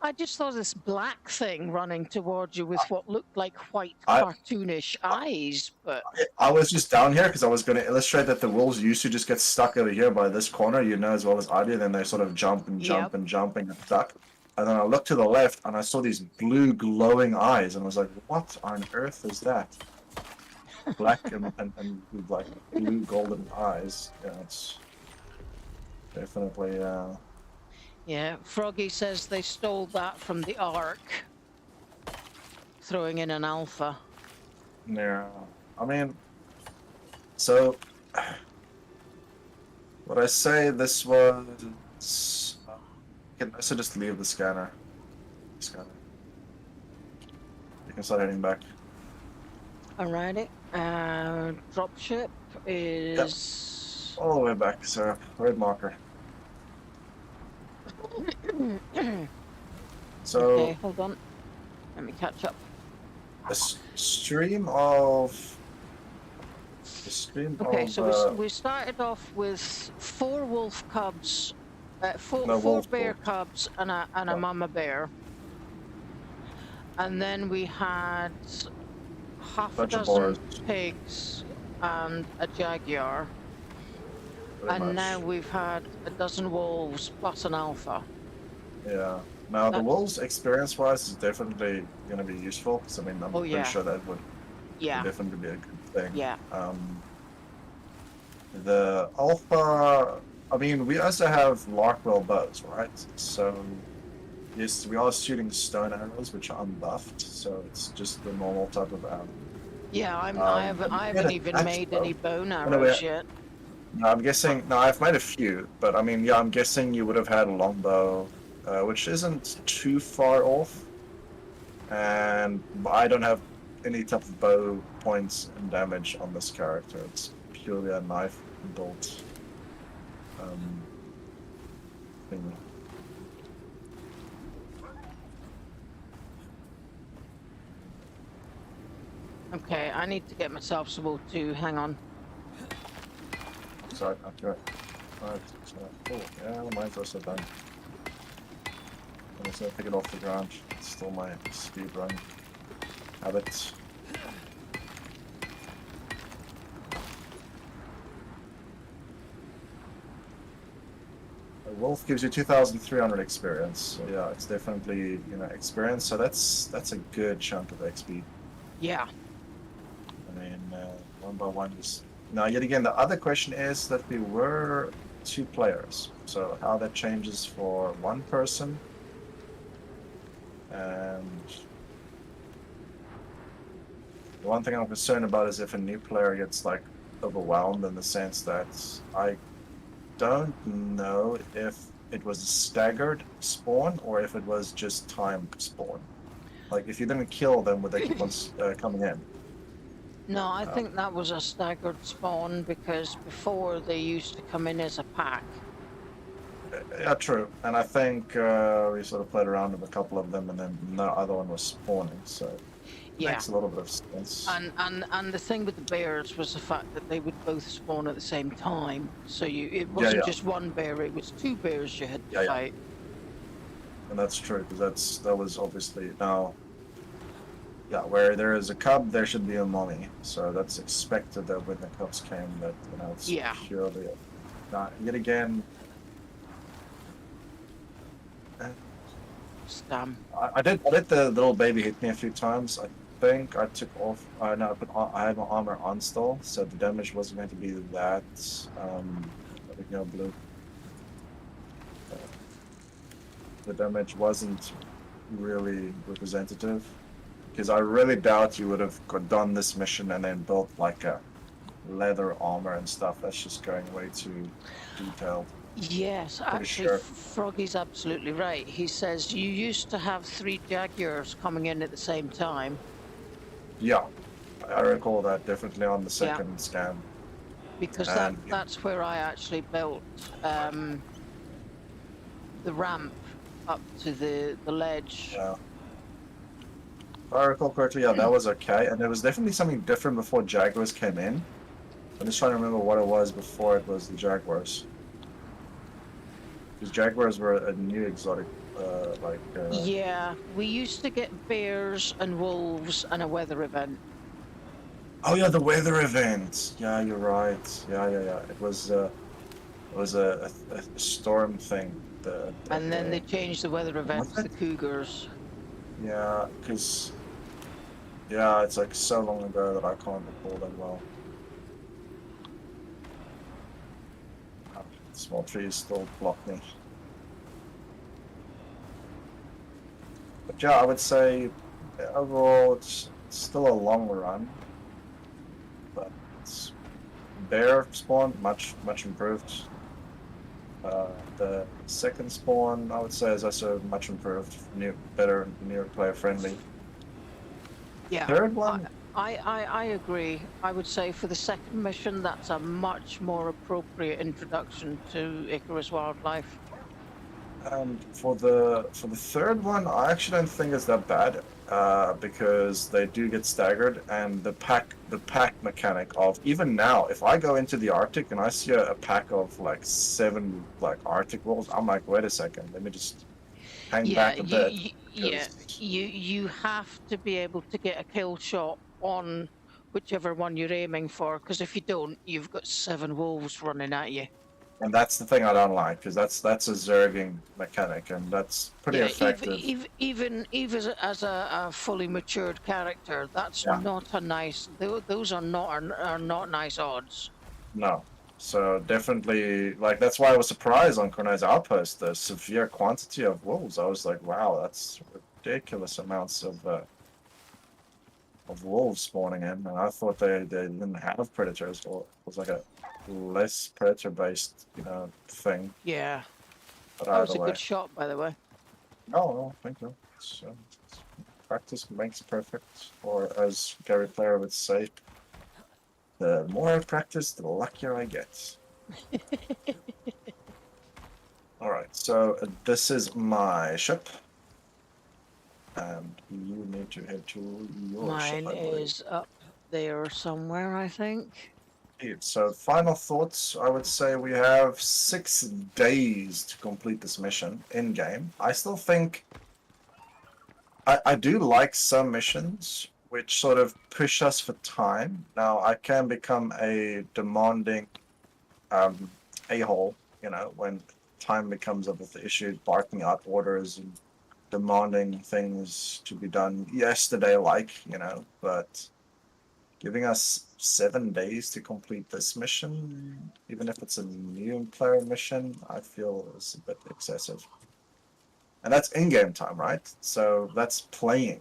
I just saw this black thing running towards you with what looked like white cartoonish eyes, but I was just down here because I was going to illustrate that the wolves used to just get stuck over here by this corner, you know, as well as I do. Then they sort of jump and jump and jumping and stuck. And then I looked to the left and I saw these blue glowing eyes and I was like, what on earth is that? Black and like blue golden eyes. Yeah, it's definitely yeah, Froggy says they stole that from the Ark, throwing in an alpha. Yeah, I mean, so would I say this was? You can also just leave the scanner. You can start heading back. Alrighty. Dropship is All the way back, sir. Red marker. So okay, hold on. Let me catch up. a stream of. Okay, so we started off with 4 wolf cubs, four bear cubs, and a mama bear, and then we had half a dozen pigs and a jaguar, and now we've had a dozen wolves plus an alpha. Yeah. Now the wolves, experience-wise, is definitely going to be useful because I mean I'm pretty sure that would definitely be a good thing. Yeah. The alpha, I mean, we also have Larkwell bows, right? So yes, we are shooting stone arrows, which are unbuffed, so it's just the normal type of arrow. Yeah, I haven't even made any bone arrows yet. No, I'm guessing. No, I've made a few, but I mean, yeah, I'm guessing you would have had a longbow, which isn't too far off. And I don't have any type of bow points and damage on this character. It's purely a knife built thing. Okay, I need to get myself some to hang on. Sorry, okay. Alright, so, oh, yeah, mine's also done. I'm just gonna pick it off the ground. It's still my speed run habit. A wolf gives you 2,300 experience, so yeah, it's definitely, you know, experience, so that's a good chunk of XP. Yeah. I mean, one by one is... Now, yet again, the other question is that we were 2 players, so how that changes for 1 person, and The one thing I'm concerned about is if a new player gets like overwhelmed, in the sense that I don't know if it was a staggered spawn or if it was just timed spawn. Like if you didn't kill them, would they keep on coming in? No, I think that was a staggered spawn because before they used to come in as a pack. Yeah, true. And I think we sort of played around with a couple of them, and then no other one was spawning, so it Yeah. makes a little bit of sense. And the thing with the bears was the fact that they would both spawn at the same time. So it wasn't just one bear; it was two bears you had to fight. And that's true, because that was obviously now. Yeah, where there is a cub, there should be a mommy. So that's expected that when the cubs came, that it's purely. Yet again. Stam. I did the little baby hit me a few times. I think I took off. No, I had my armor on still, so the damage wasn't going to be that. Blue. The damage wasn't really representative, because I really doubt you would have done this mission and then built like a leather armor and stuff. That's just going way too detailed. Yes, actually, Froggy's absolutely right. He says you used to have 3 Jaguars coming in at the same time. Yeah, I recall that definitely on the second scan. Because that's where I actually built the ramp up to the ledge. Yeah. If I recall correctly, yeah, that was okay. And there was definitely something different before Jaguars came in. I'm just trying to remember what it was before it was the Jaguars. Because Jaguars were a new exotic, Yeah, we used to get bears and wolves and a weather event. Oh yeah, the weather event. Yeah, you're right. Yeah. It was a storm thing. And then they changed the weather event to the cougars. Yeah, because it's like so long ago that I can't recall that well. Small trees still block me. But yeah, I would say overall it's still a long run. But it's bear spawn much improved. The second spawn, I would say, is also much improved, better, near player friendly. Yeah. Third one, I agree. I would say for the second mission, that's a much more appropriate introduction to Icarus wildlife. And for the third one, I actually don't think it's that bad, because they do get staggered, and the pack mechanic of, even now, if I go into the Arctic and I see a pack of like 7 like Arctic wolves, I'm like, wait a second, let me just hang back a bit. You have to be able to get a kill shot on whichever one you're aiming for, because if you don't, you've got 7 wolves running at you. And that's the thing I don't like, because that's a zerging mechanic, and that's pretty effective. Even as a fully matured character, that's not a nice. Those are not nice odds. No, so definitely, like, that's why I was surprised on Cornet's Outpost, the severe quantity of wolves. I was like, wow, that's ridiculous amounts of wolves spawning in, and I thought they didn't have predators, or it was like a less predator-based, thing. Yeah. That was a good shot, by the way. No, thank you. Practice makes perfect, or as Gary Player would say, the more I practice, the luckier I get. Alright, so this is my ship. And you need to head to your ship. Mine is up there somewhere, I think. So, final thoughts. I would say we have 6 days to complete this mission in-game. I still think I do like some missions which sort of push us for time. Now, I can become a demanding a-hole, when time becomes of the issue, barking out orders and demanding things to be done yesterday, but giving us 7 days to complete this mission, even if it's a new player mission, I feel is a bit excessive. And that's in-game time, right? So that's playing.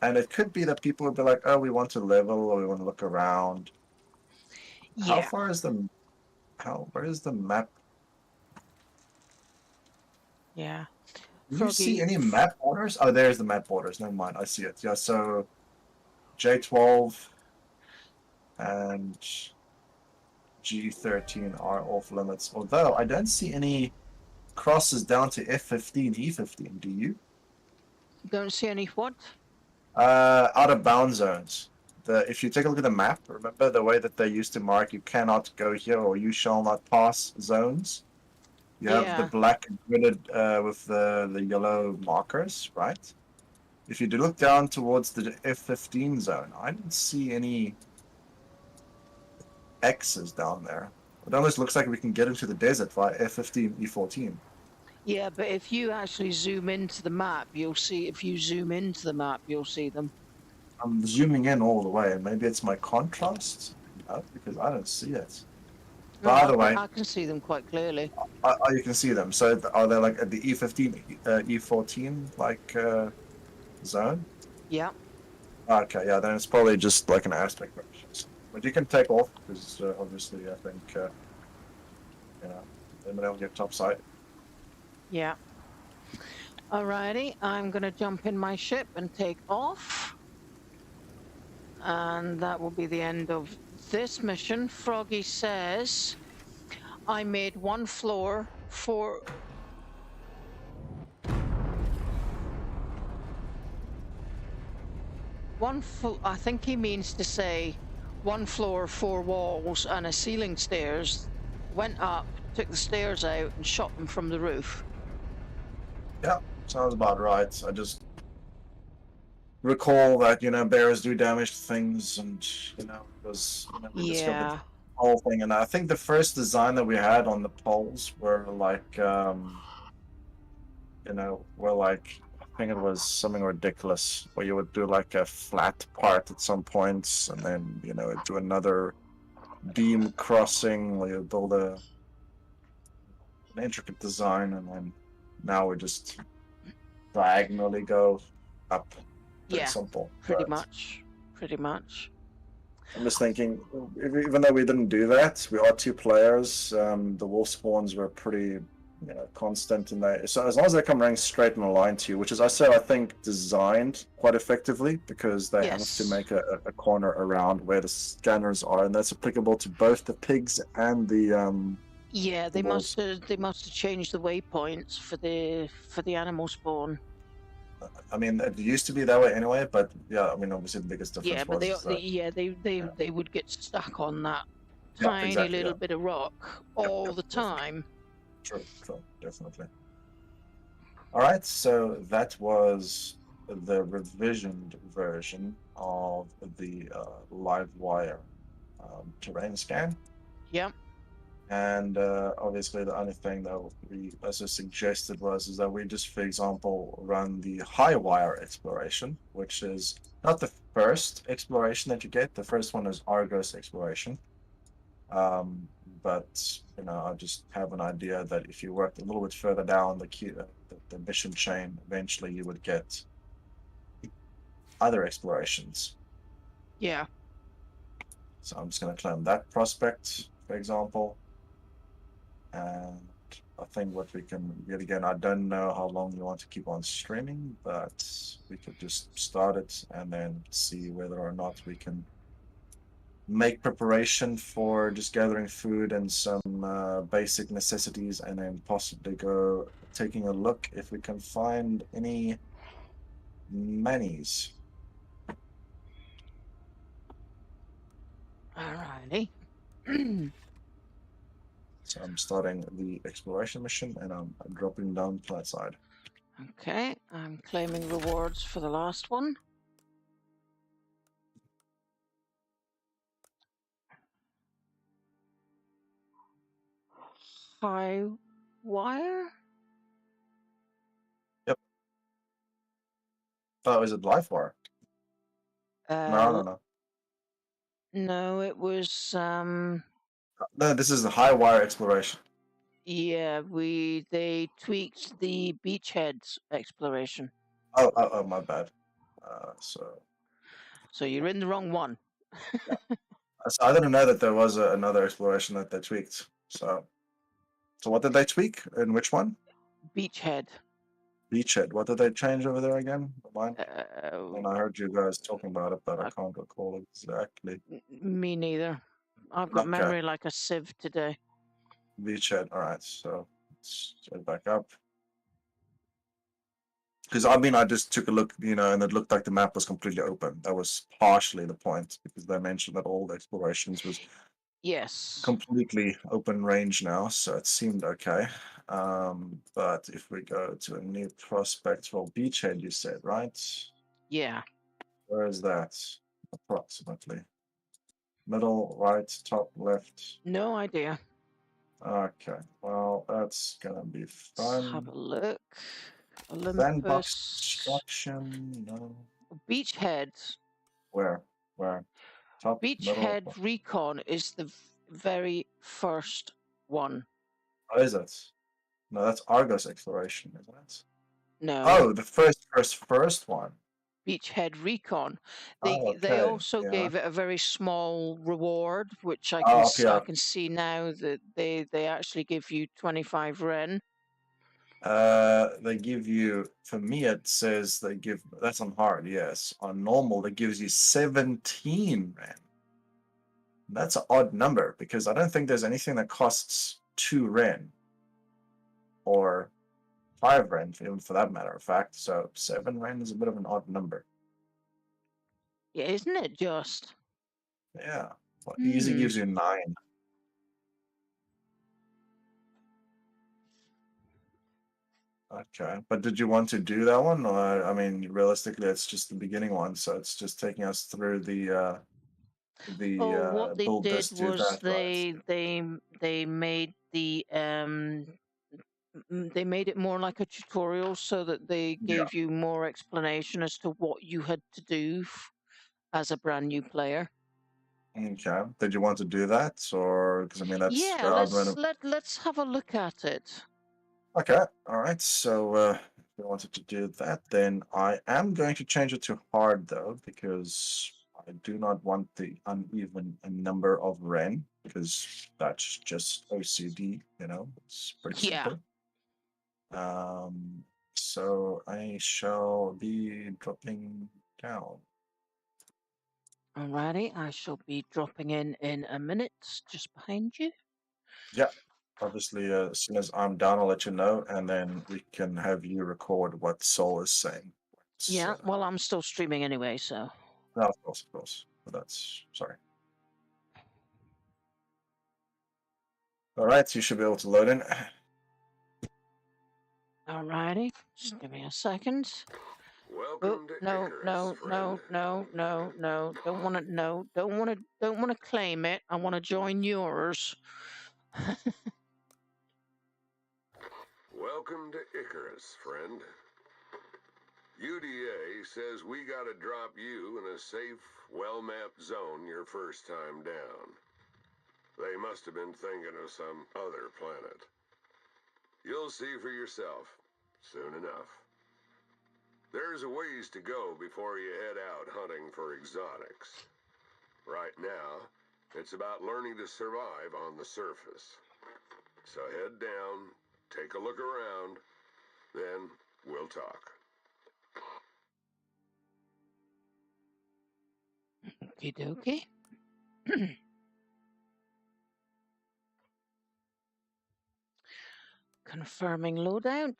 And it could be that people would be like, oh, we want to level or we want to look around. How Yeah. far is the where is the map? Yeah. Do you see Froggy. any map borders? Oh, there's the map borders. Never mind, I see it. Yeah, so J12 and G13 are off limits. Although I don't see any crosses down to F15, E15. Do you? Don't see any what? Out of bound zones. If you take a look at the map, remember the way that they used to mark you cannot go here or you shall not pass zones? You have the Yeah. black gridded with the yellow markers, right? If you do look down towards the F15 zone, I don't see any X's down there. It almost looks like we can get into the desert via F15, E14. Yeah, but if you actually zoom into the map, you'll see. If you zoom into the map, you'll see them. I'm zooming in all the way, and maybe it's my contrast, because I don't see it. No, By the way, I can see them quite clearly. you can see them. So are they like at the E15, E14 like zone? Yeah. Okay, yeah, then it's probably just like an aspect ratio. But you can take off because obviously I think you know then they'll get top side. Yeah. Alrighty, I'm gonna jump in my ship and take off. And that will be the end of this mission. Froggy says, I made one floor for... I think he means to say 1 floor, 4 walls, and a ceiling stairs. Went up, took the stairs out, and shot them from the roof. Yeah, sounds about right. I just recall that bears do damage to things, and it was we discovered the whole thing. And I think the first design that we had on the poles were like I think it was something ridiculous where you would do like a flat part at some points, and then do another beam crossing where you build an intricate design, and then now we just diagonally go up. Yeah, simple. Pretty much. I'm just thinking, even though we didn't do that, we are 2 players. The wolf spawns were pretty, constant in that. So as long as they come running straight in a line to you, which is I think designed quite effectively because they have to make a corner around where the scanners are, and that's applicable to both the pigs and the. Yeah, they must have changed the waypoints for the animal spawn. I mean, it used to be that way anyway, but yeah, I mean, obviously the biggest difference but was they would get stuck on that tiny little bit of rock all the time. True, definitely. All right, so that was the revisioned version of the LiveWire terrain scan. Yep. And obviously the only thing that we also suggested is that we just, for example, run the high wire exploration, which is not the first exploration that you get. The first one is Argos exploration. But I just have an idea that if you worked a little bit further down the mission chain, eventually you would get other explorations. Yeah. So I'm just going to claim that prospect, for example. And I think what we can yet again, I don't know how long you want to keep on streaming, but we could just start it and then see whether or not we can make preparation for just gathering food and some basic necessities, and then possibly go taking a look if we can find any manis. Alrighty. So I'm starting the exploration mission, and I'm dropping down flat side. Okay, I'm claiming rewards for the last one. High wire? Yep. Oh, is it LiveWire? No. No, it was No, this is the high wire exploration. Yeah, they tweaked the beachheads exploration. Oh, my bad. So you're in the wrong one. So I didn't know that there was another exploration that they tweaked. So what did they tweak? In which one? Beachhead. Beachhead. What did they change over there again? Remind me. And I heard you guys talking about it, but I can't recall exactly. Me neither. I've got memory like a sieve today. Beachhead. All right, so let's get back up. Because I mean, I just took a look, you know, and it looked like the map was completely open. That was partially the point, because they mentioned that all the explorations was completely open range now, so it seemed okay. But if we go to a new prospectoral beachhead, you said, right? Yeah. Where is that? Approximately. Middle, right, top, left? No idea. Okay, well, that's gonna be fun. Let's have a look. Sandbox construction, no. Beachhead. Where? Top, Beachhead middle? Recon is the very first one. What is it? No, that's Argos exploration, isn't it? No. Oh, the first one. Beachhead Recon. They also gave it a very small reward, which I can see now that they actually give you 25 Ren. They give you, for me it says they give, that's on hard, yes. On normal, that gives you 17 Ren. That's an odd number, because I don't think there's anything that costs 2 Ren. Or 5 Ren, even for that matter of fact. So 7 Ren is a bit of an odd number. Yeah, isn't it just? Yeah. Well, easy gives you 9. Okay, but did you want to do that one? Or, I mean, realistically, it's just the beginning one, so it's just taking us through the what they build did this, do was that, they made the they made it more like a tutorial, so that they gave you more explanation as to what you had to do as a brand new player. Okay. Did you want to do that, or because I mean that's let's have a look at it. Okay. All right. So if you wanted to do that, then I am going to change it to hard though, because I do not want the uneven number of Ren, because that's just OCD. You know, it's pretty simple. So I shall be dropping down. Alrighty, I shall be dropping in a minute, just behind you. Yeah, obviously, as soon as I'm down, I'll let you know, and then we can have you record what Soul is saying. Yeah, well, I'm still streaming anyway, so. No, of course. But that's, sorry. All right, so you should be able to load in. Alrighty, just give me a second. Welcome to Icarus, no. Don't want to claim it. I want to join yours. Welcome to Icarus, friend. UDA says we gotta drop you in a safe, well-mapped zone your first time down. They must have been thinking of some other planet. You'll see for yourself soon enough. There's a ways to go before you head out hunting for exotics. Right now, it's about learning to survive on the surface. So head down, take a look around, then we'll talk. Okie dokie. Confirming loadout.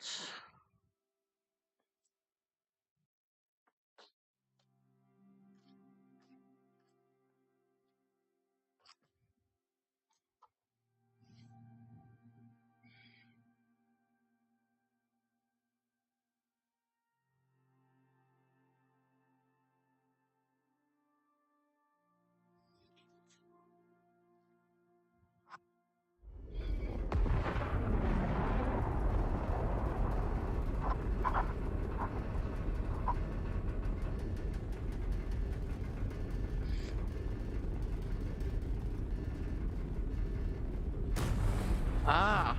Ah,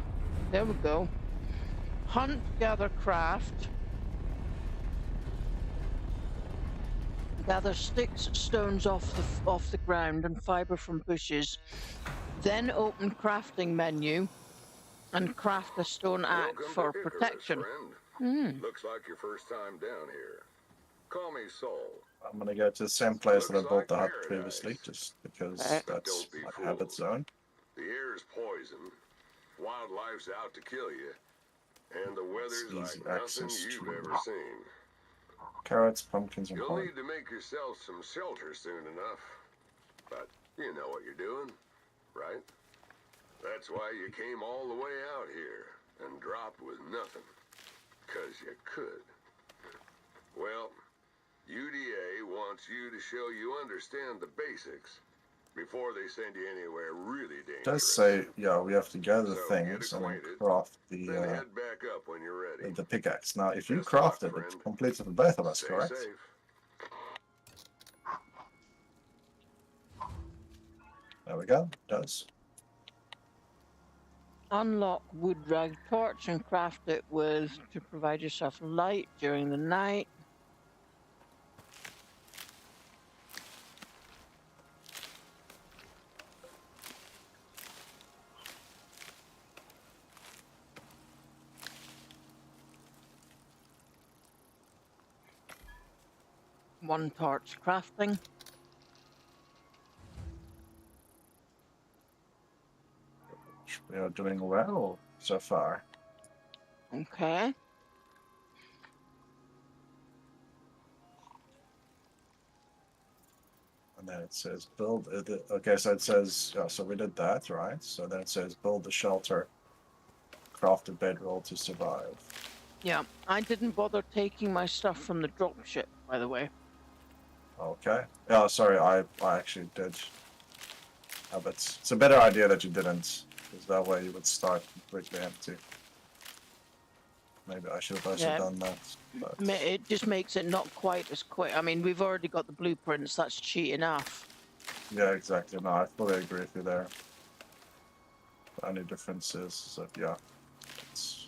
there we go. Hunt, gather, craft. Gather sticks, stones off the ground, and fiber from bushes. Then open crafting menu and craft a stone axe Welcome for to Icarus, protection. friend. Looks like your first time down here. Call me Soul. I'm gonna go to the same place that I Looks built like the hut paradise. previously, just because Okay. But that's don't be my fooled. habit zone. The air's poison, wildlife's out to kill you, and the weather's easy like nothing access you've to ever seen. carrots, pumpkins, and You'll corn. need to make yourself some shelter soon enough. But you know what you're doing, right? That's why you came all the way out here and dropped with nothing. 'Cause you could. Well, UDA wants you to show you understand the basics before they send you anywhere really dangerous. It does say, yeah, we have to gather So things get and then acquainted, craft then head back up when you're ready. the pickaxe. Now, if you Best craft luck, it, friend. it completes it for both of us, Stay correct? safe. There we go. It does. Unlock wood rag torch and craft it with to provide yourself light during the night. One torch crafting. We are doing well so far. Okay. And then it says build. Okay, so it says, so we did that, right? So then it says build the shelter, craft a bedroll to survive. Yeah, I didn't bother taking my stuff from the dropship, by the way. Okay. Yeah, sorry, I actually did. But it's a better idea that you didn't, because that way you would start completely empty. Maybe I should have also done that. But It just makes it not quite as quick. I mean, we've already got the blueprints. That's cheap enough. yeah, exactly. No, I fully agree with you there. The only difference is that, yeah, it's...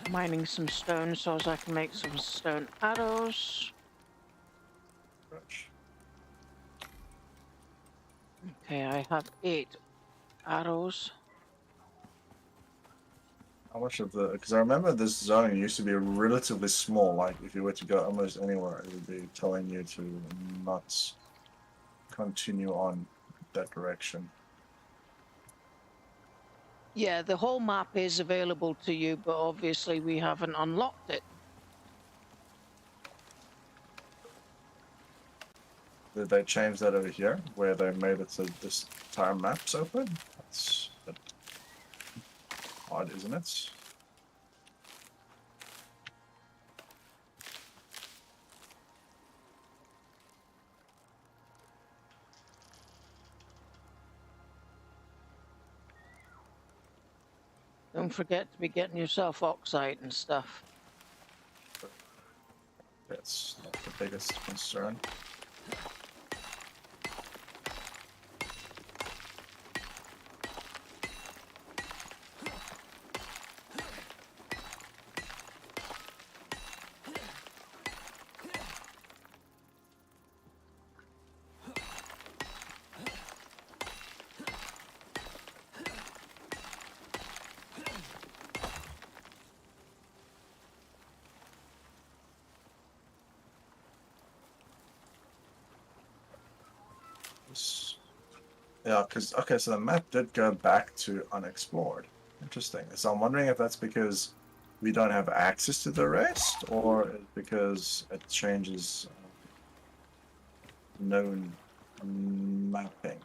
Mining some stone so as I can make some stone arrows. Okay, I have 8 arrows. How much of the... Because I remember this zone used to be relatively small. Like, if you were to go almost anywhere, it would be telling you to not continue on that direction. Yeah, the whole map is available to you, but obviously we haven't unlocked it. Did they change that over here, where they made it so this entire map's open? That's a bit odd, isn't it? Don't forget to be getting yourself oxide and stuff. That's not the biggest concern. Yeah, because, okay, so the map did go back to unexplored. Interesting. So I'm wondering if that's because we don't have access to the rest, or because it changes known mapping.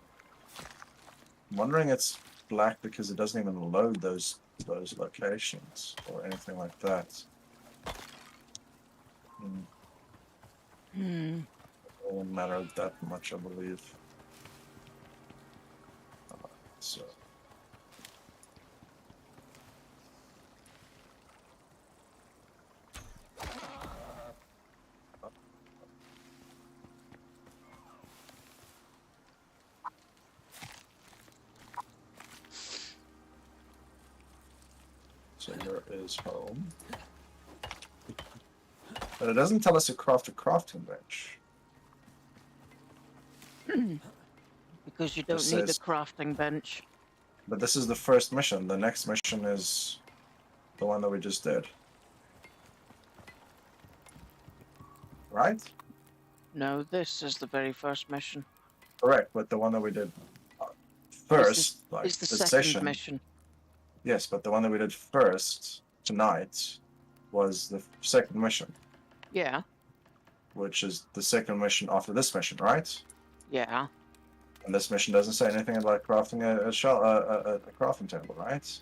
I'm wondering it's black because it doesn't even load those locations or anything like that. Hmm. It won't matter that much, I believe. So. So here is home. But it doesn't tell us to craft a crafting bench. Because you It don't need a says, crafting bench. but this is the first mission. The next mission is the one that we just did. Right? No, this is the very first mission. Correct, but the one that we did first, like It's the the second session. mission. Yes, but the one that we did first tonight was the second mission, Yeah, which is the second mission after this mission, right? yeah. And this mission doesn't say anything about crafting a crafting table, right?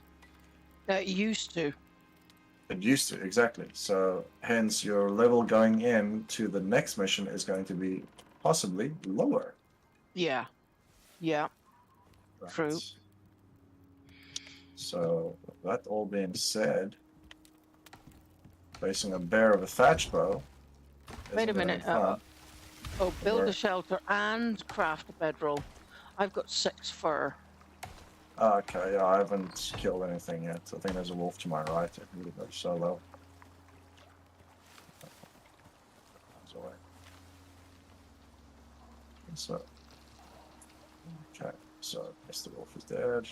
It used to. It used to, exactly. So hence your level going into the next mission is going to be possibly lower. Yeah. Yeah. Right? True. So with that all being said, facing a bear with a thatch bow. Wait a isn't gonna minute. be fun. Build Where? a shelter and craft a bedroll. I've got 6 fur. Okay, yeah, I haven't killed anything yet. I think there's a wolf to my right. I can leave it solo. Comes away. So, okay, so Mr. Wolf is dead.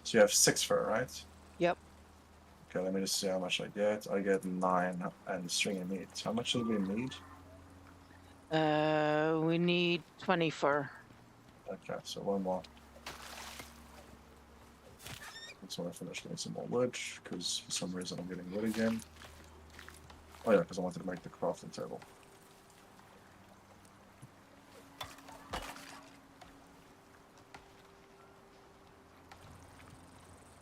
So you have 6 fur, right? Yep. Okay, let me just see how much I get. I get 9 and string of meat. How much do we need? We need 20 fur. Okay, so 1 more. Just want to finish getting some more wood, because for some reason I'm getting wood again. Oh yeah, because I wanted to make the crafting table.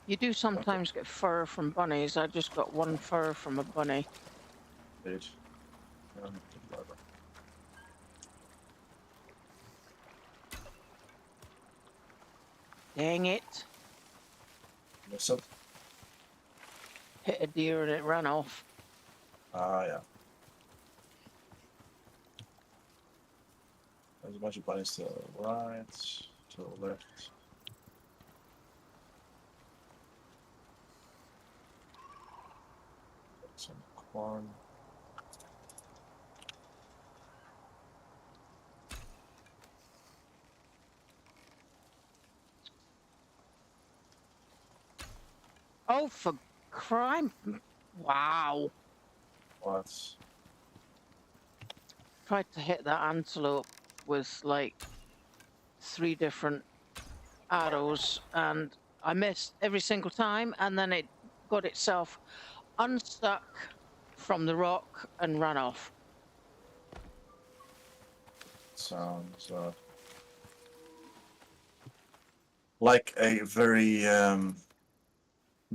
You do sometimes get fur from bunnies. I just got 1 fur from a bunny. Indeed. Dang it. Miss it? Hit a deer and it ran off. Ah, yeah. There's a bunch of bunnies to the right, to the left. Some corn. Oh, for crime. Wow. What? Tried to hit that antelope with like 3 different arrows and I missed every single time, and then it got itself unstuck from the rock and ran off. Sounds like a very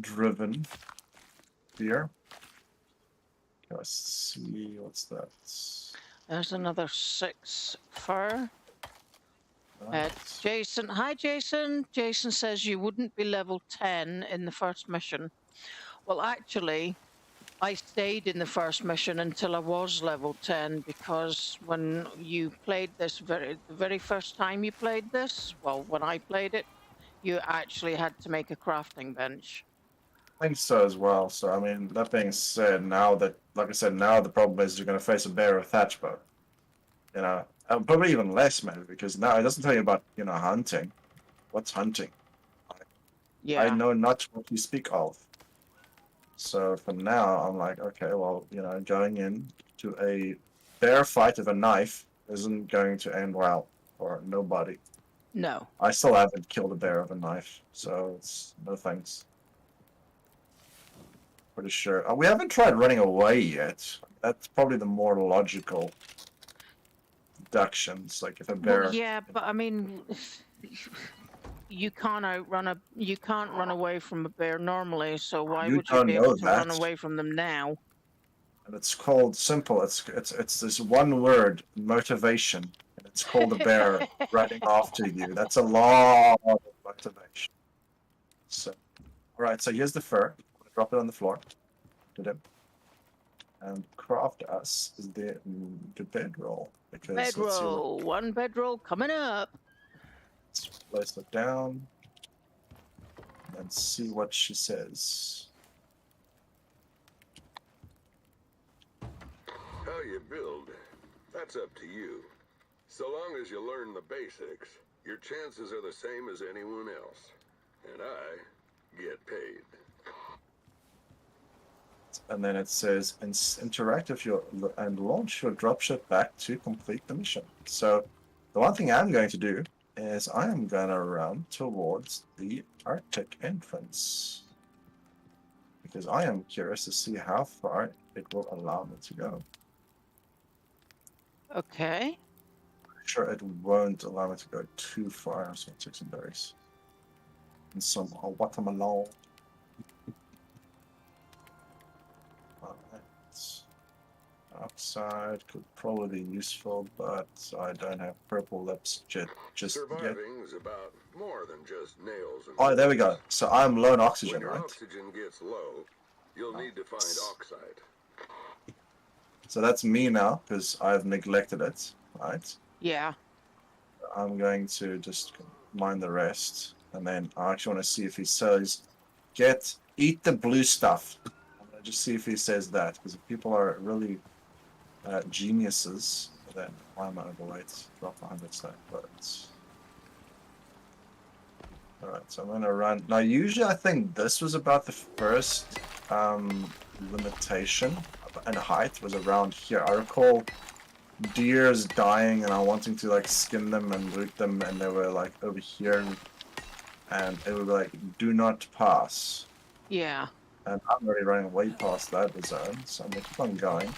driven deer. Let's see, what's that? There's another 6 fur. Jason, hi Jason. Jason says you wouldn't be level 10 in the first mission. Well, actually, I stayed in the first mission until I was level 10 because when you played this the very first time you played this, well, when I played it, you actually had to make a crafting bench. I think so as well. So I mean, that being said, now that, like I said, now the problem is you're going to face a bear with thatch bow. You know, probably even less maybe, because now it doesn't tell you about, you know, hunting. What's hunting? Yeah. I know not what you speak of. So for now, I'm like, okay, well, you know, going in to a bear fight with a knife isn't going to end well for nobody. No. I still haven't killed a bear with a knife, so it's no thanks. Pretty sure. We haven't tried running away yet. That's probably the more logical deductions. Like if a bear. Well, yeah, but I mean, you can't run away from a bear normally. So why You would you don't be know able to run that. away from them now? And it's called simple. It's this one word, motivation, and it's called a bear running after you. That's a lot of motivation. So, all right. So here's the fur. I'm gonna drop it on the floor. And craft us the bedroll because let's see what. Bedroll, one bedroll coming up. Let's place it down and see what she says. How you build, that's up to you. So long as you learn the basics, your chances are the same as anyone else. And I get paid. And then it says interact with your and launch your dropship back to complete the mission. So the one thing I'm going to do is I am going to run towards the Arctic entrance because I am curious to see how far it will allow me to go. Okay. I'm sure it won't allow me to go too far. So I'll take some berries and some watermelon. Outside could probably be useful, but I don't have purple lips just yet. Surviving's about more than just nails and Oh, there we go. So I'm low on oxygen, when your right? oxygen gets low, you'll need to find oxide. So that's me now, because I've neglected it, right? Yeah. I'm going to just mine the rest, and then I actually want to see if he says, eat the blue stuff. I'm going to just see if he says that, because if people are really geniuses, then why am I overweight? Drop 100 stack, but alright, so I'm going to run. Now, usually I think this was about the first limitation, and height was around here. I recall deers dying and I wanting to like skin them and loot them, and they were like over here, and it would be like, do not pass. Yeah. And I'm already running way past that zone, so I'm going to keep on going.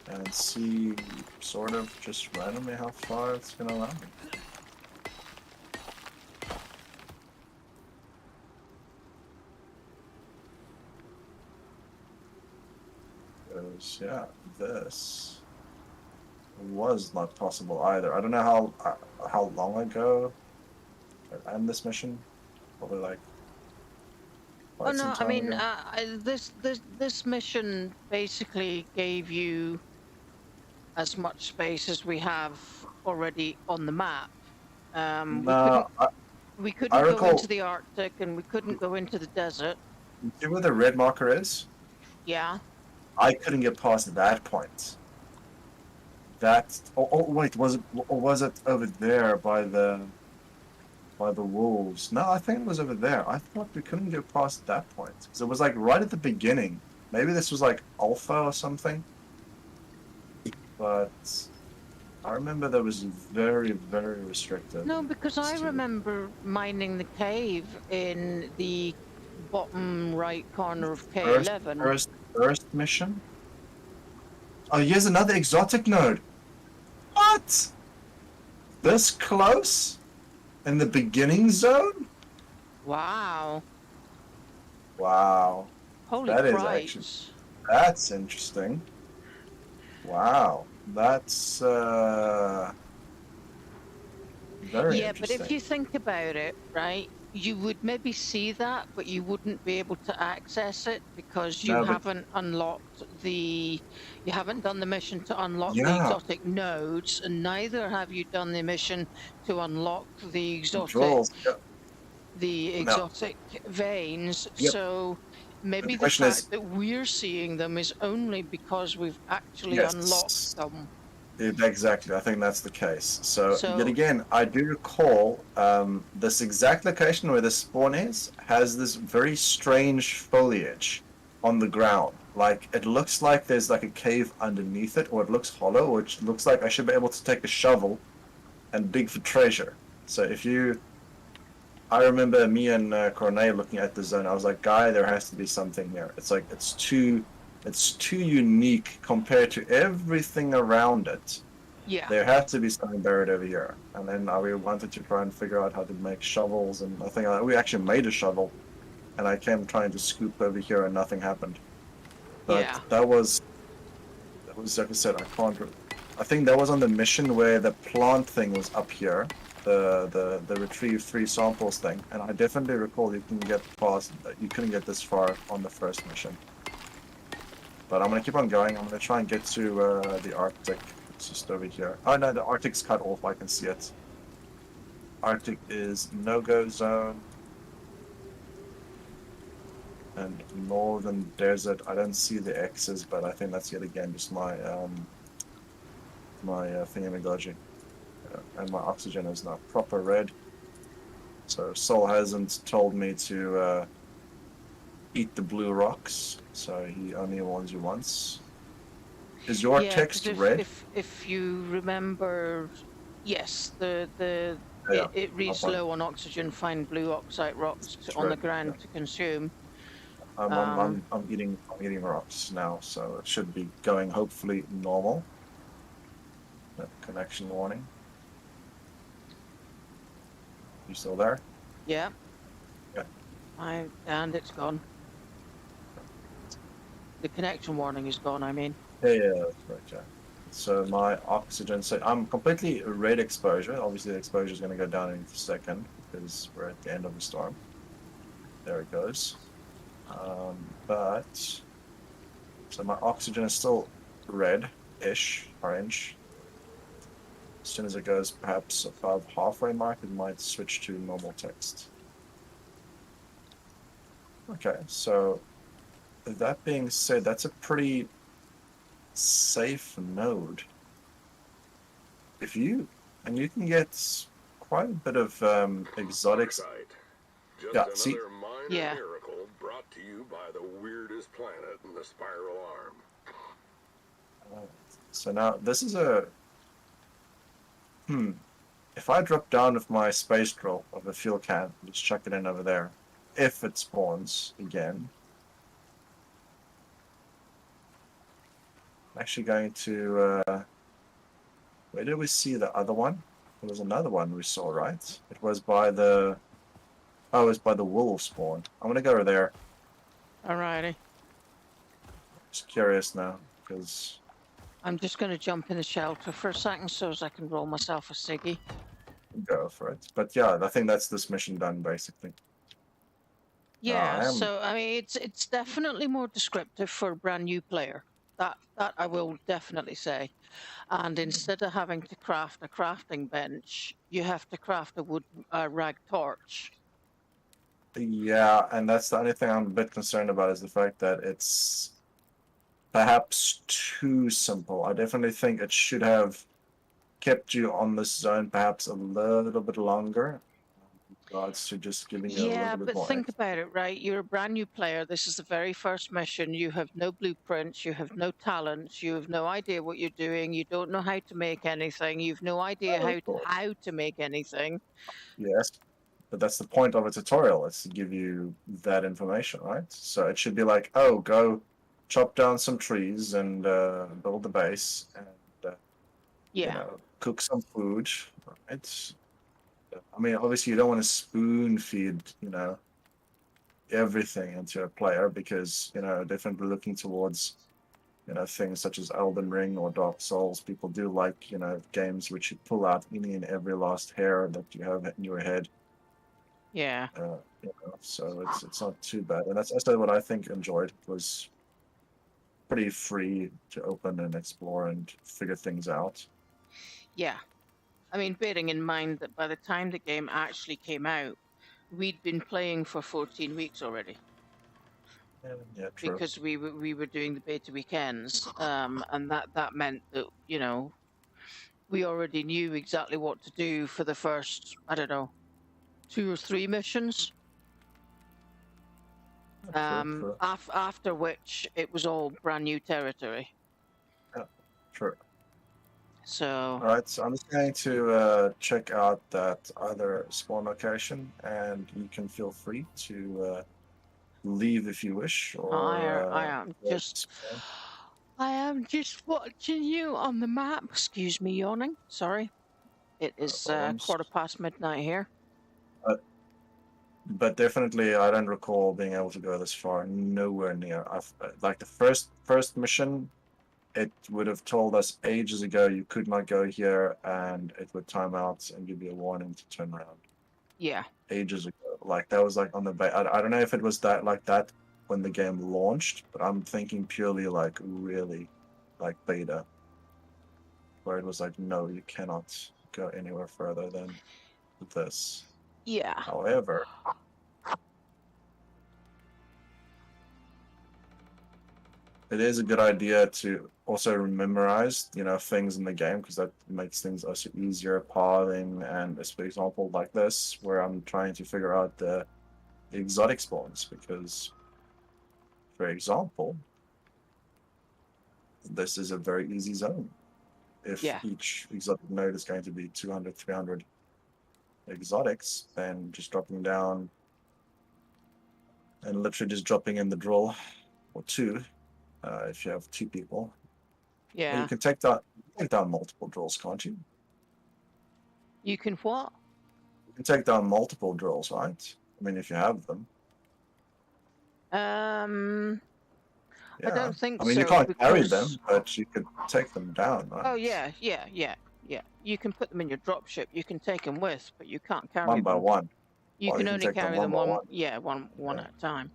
And see, sort of, just randomly how far it's going to allow me. Because, yeah, this was not possible either. I don't know how long ago I ran this mission. Probably like Oh quite some no, I time mean, ago. this mission basically gave you as much space as we have already on the map. No, we couldn't I go recall. into the Arctic, and we couldn't go into the desert. See where the red marker is? Yeah. I couldn't get past that point. Wait, was it over there by the wolves? No, I think it was over there. I thought we couldn't get past that point because it was like right at the beginning. Maybe this was like alpha or something. But I remember that was very, very restricted. No, because I remember mining the cave in the bottom right corner of K11. First mission? Oh, here's another exotic node. What? This close? In the beginning zone? Wow. Wow. Holy Christ. That's interesting. Wow. That's very interesting. But if you think about it, right, you would maybe see that, but you wouldn't be able to access it because you haven't unlocked you haven't done the mission to unlock the exotic nodes, and neither have you done the mission to unlock the exotic veins. Yep. So maybe the fact that we're seeing them is only because we've actually unlocked them. Exactly, I think that's the case. So yet again, I do recall this exact location where the spawn has this very strange foliage on the ground. Like, it looks like there's like a cave underneath it, or it looks hollow, which looks like I should be able to take a shovel and dig for treasure. So I remember me and Cornet looking at the zone. I was like, guy, there has to be something here. It's like, it's too unique compared to everything around it. Yeah. There has to be something buried over here. And then we wanted to try and figure out how to make shovels, and I think we actually made a shovel, and I came trying to scoop over here and nothing happened. But Yeah. that was like I said, I think that was on the mission where the plant thing was up here, the retrieve 3 samples thing, and I definitely recall you couldn't get this far on the first mission. But I'm gonna keep on going. I'm gonna try and get to the Arctic. It's just over here. Oh no, the Arctic's cut off. I can see it. Arctic is no-go zone. And northern desert, I don't see the X's, but I think that's yet again just my thingamajiggy. And my oxygen is now proper red. So Sol hasn't told me to eat the blue rocks, so he only warns you once. Is your Yeah, text 'cause red? if you remember, yes, Yeah, it reads up on- low on oxygen. Find blue oxide rocks It's on the red, ground yeah. to consume. I'm eating rocks now, so it should be going hopefully normal. Connection warning. You still there? Yeah. Yeah. And it's gone. The connection warning is gone, I mean. Yeah, that's right, yeah. So my oxygen, so I'm completely red exposure. Obviously the exposure is going to go down in a second because we're at the end of the storm. There it goes. But, so my oxygen is still red-ish, orange. As soon as it goes perhaps above halfway mark, it might switch to normal text. Okay, so that being said, that's a pretty safe node. You can get quite a bit of exotics. Just Yeah, another see? minor Yeah. miracle brought to you by the weirdest planet in the spiral arm. So now this is a if I drop down with my space drill of a fuel can, just chuck it in over there. If it spawns again, I'm actually going to where did we see the other one? There was another one we saw, right? It was by the wolf spawn. I'm gonna go over there. Alrighty. Just curious now, because I'm just going to jump in the shelter for a second so as I can roll myself a ciggy. go for it. But yeah, I think that's this mission done basically. Yeah, I am. so I mean, it's definitely more descriptive for a brand new player. That I will definitely say. And instead of having to craft a crafting bench, you have to craft a rag torch. Yeah, and that's the only thing I'm a bit concerned about is the fact that it's perhaps too simple. I definitely think it should have kept you on this zone perhaps a little bit longer. In regards to just giving you a Yeah, little bit but more. think about it, right? You're a brand new player. This is the very first mission. You have no blueprints. You have no talents. You have no idea what you're doing. You don't know how to make anything. You've no idea Oh, of course. how to make anything. Yes, but that's the point of a tutorial. It's to give you that information, right? So it should be like, oh, go chop down some trees and build the base and Yeah. cook some food, right? I mean, obviously you don't want to spoon feed, everything into a player because, definitely looking towards, things such as Elden Ring or Dark Souls. People do like, games which you pull out any and every last hair that you have in your head. Yeah. So it's not too bad. And that's what I think enjoyed was pretty free to open and explore and figure things out. Yeah. I mean, bearing in mind that by the time the game actually came out, we'd been playing for 14 weeks already. Yeah, true. Because we were doing the beta weekends, and that meant that we already knew exactly what to do for the first, I don't know, 2 or 3 missions. True. After which it was all brand new territory. Yeah, true. So. All right, so I'm just going to check out that other spawn location, and you can feel free to leave if you wish. Or I am just watching you on the map. Excuse me, yawning. Sorry. It is problems. 1:15 midnight here. But definitely, I don't recall being able to go this far. Nowhere near. I've like the first mission, it would have told us ages ago you could not go here, and it would time out and give you a warning to turn around. Yeah. Ages ago, like that was like on the I don't know if it was that like that when the game launched, but I'm thinking purely like really like beta, where it was like no, you cannot go anywhere further than this. Yeah. However, it is a good idea to also memorize, things in the game because that makes things also easier pathing. And for example, like this, where I'm trying to figure out the exotic spawns, because, for example, this is a very easy zone. If Yeah. each exotic node is going to be 200, 300 exotics, then just dropping down and literally just dropping in the drill or two, if you have two people. Yeah. You can take down multiple drills, can't you? You can what? You can take down multiple drills, right? I mean, if you have them. I don't think so. I mean, you can't carry because... them, but you could take them down, right? Oh, yeah. You can put them in your dropship. You can take them with, but you can't carry One by them. one. You Or can you can only take them carry one them by one, one. yeah, one Yeah. at a time.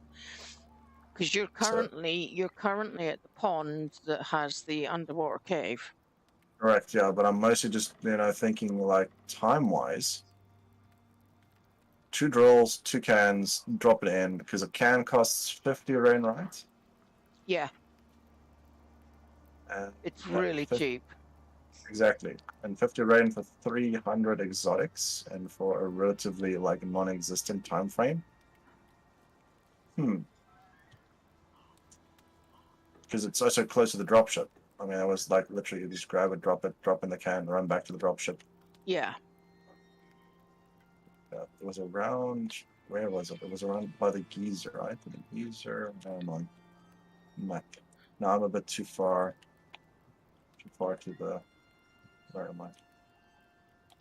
Because you're currently at the pond that has the underwater cave. Correct, yeah, but I'm mostly just, thinking like time-wise. 2 drills, 2 cans, drop it in, because a can costs 50 rain, right? Yeah, And it's really 50, cheap. exactly. And 50 rain for 300 exotics, and for a relatively like non-existent time frame. Because it's also close to the dropship. I mean, I was like literally just grab it, drop in the can, run back to the dropship. Yeah. It was around. Where was it? It was around by the geyser, right? The geyser. Where am I? Map. No, I'm a bit too far. Too far to the. Where am I?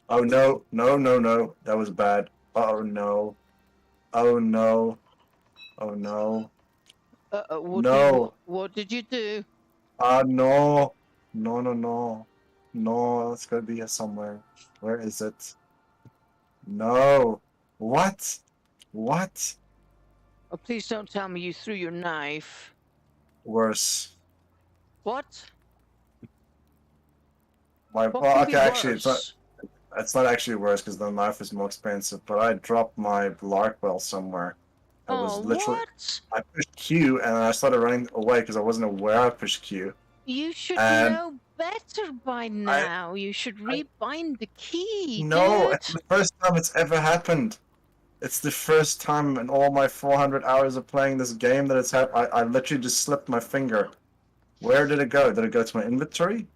Oh no! No! No! No! That was bad. Oh no! Oh no! Oh no! No! What did you do? No! No! No! No! No! It's gotta be here somewhere. Where is it? No! What? What? Oh, please don't tell me you threw your knife. Worse. What? Well, What could okay, be actually, worse? it's not actually worse because the knife is more expensive, but I dropped my Larkwell somewhere. I was literally. What? I pushed Q and I started running away because I wasn't aware I pushed Q. You should And know better by now. You should rebind the key, No, dude. it's the first time it's ever happened. It's the first time in all my 400 hours of playing this game that it's happened. I literally just slipped my finger. Where did it go? Did it go to my inventory?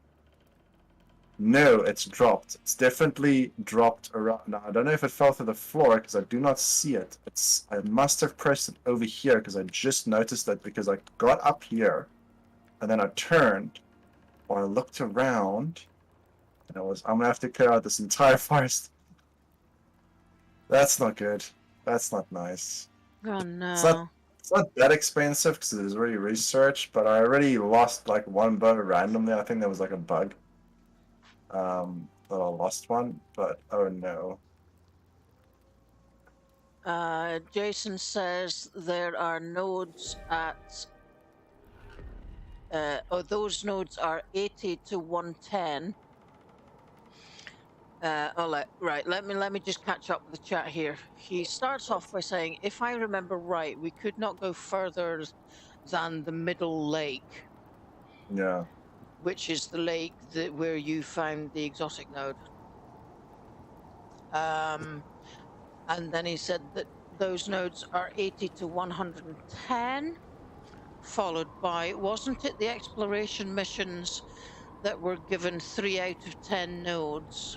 No, it's dropped. It's definitely dropped around. Now, I don't know if it fell to the floor because I do not see it. I must have pressed it over here because I just noticed that because I got up here and then I turned or I looked around and I'm gonna have to clear out this entire forest. That's not good. That's not nice. Oh no. It's not that expensive because it is already researched, but I already lost like one bow randomly. I think there was like a bug. That I lost one, but oh no. Jason says there are nodes at. Those nodes are 80 to 110. Let me just catch up with the chat here. He starts off by saying, if I remember right, we could not go further than the middle lake. Yeah. Which is the lake where you found the exotic node. And then he said that those nodes are 80 to 110, followed by, wasn't it the exploration missions that were given 3 out of 10 nodes?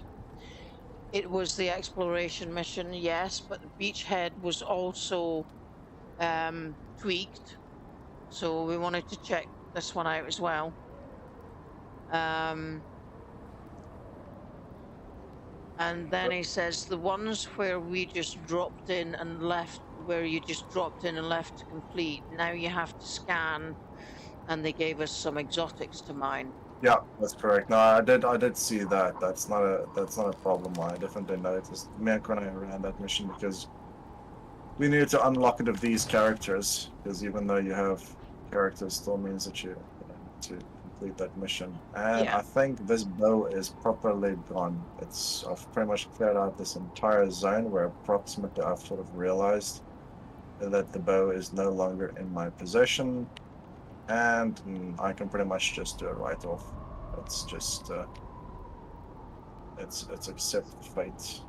It was the exploration mission, yes, but the beachhead was also tweaked. So we wanted to check this one out as well. And then he says the ones where we just dropped in and left where you just dropped in and left to complete. Now you have to scan, and they gave us some exotics to mine. Yeah, that's correct. No, I did see that. That's not a problem. I definitely noticed. Me and Connor ran that mission because we needed to unlock it of these characters. Because even though you have characters, still means that you need to complete that mission. And Yeah. I think this bow is properly gone. I've pretty much cleared out this entire zone where approximately I've sort of realized that the bow is no longer in my possession, and I can pretty much just do it right off. It's just it's accept fate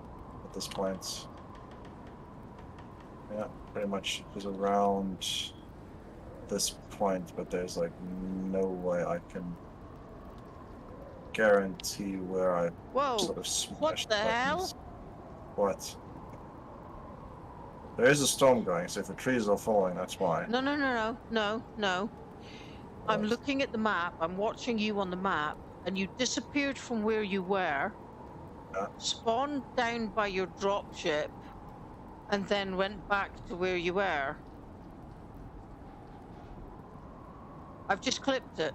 at this point. Yeah, pretty much is around this point, but there's like no way I can guarantee where I Whoa! sort of What smashed the hell? buttons. What? There is a storm going, so if the trees are falling, that's why. No, no, no, no, no, no. I'm What? looking at the map. I'm watching you on the map, and you disappeared from where you were, Yeah. spawned down by your dropship, and then went back to where you were. I've just clipped it.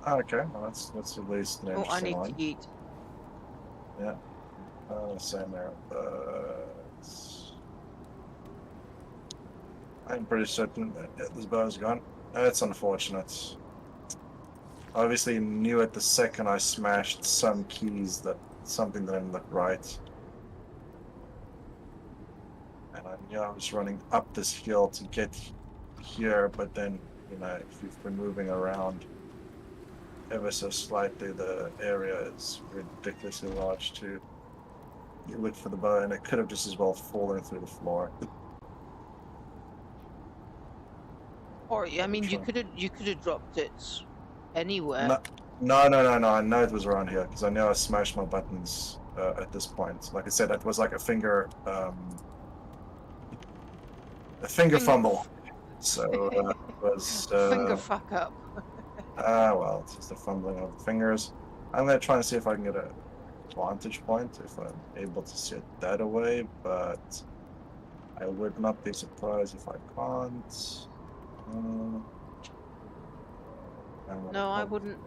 Okay, well, that's at least an Oh, I interesting need one. to eat. Yeah. Same there. I'm pretty certain that this bow is gone. It's unfortunate. Obviously knew at the second I smashed some keys that something didn't look right. And I knew I was running up this hill to get here, but then, if you've been moving around ever so slightly, the area is ridiculously large too. You look for the bow and it could have just as well fallen through the floor. Or I mean, you could have dropped it anywhere. No. I know it was around here because I know I smashed my buttons at this point. Like I said, it was like a finger fumble. So it was finger fuck up. well, it's just a fumbling of the fingers. I'm gonna try and see if I can get a vantage point if I'm able to set that away, but I would not be surprised if I can't. No, I wouldn't.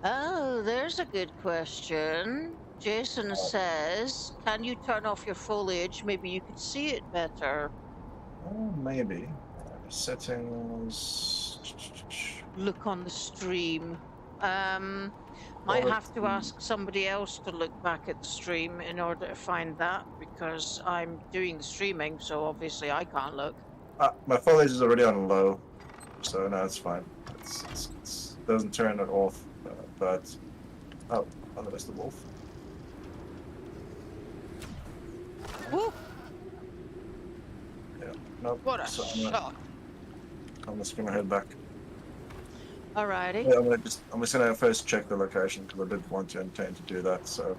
Oh, there's a good question. Jason says, "Can you turn off your foliage? Maybe you could see it better." Maybe. Settings. Look on the stream. Might have to ask somebody else to look back at the stream in order to find that, because I'm doing the streaming, so obviously I can't look. My foliage is already on low, so no, it's fine. It doesn't turn it off, but oh, there's the wolf. Woo! Yeah, nope. What a shot! I'm just gonna head back. Alrighty. Yeah, I'm just gonna first check the location because I did want to intend to do that. So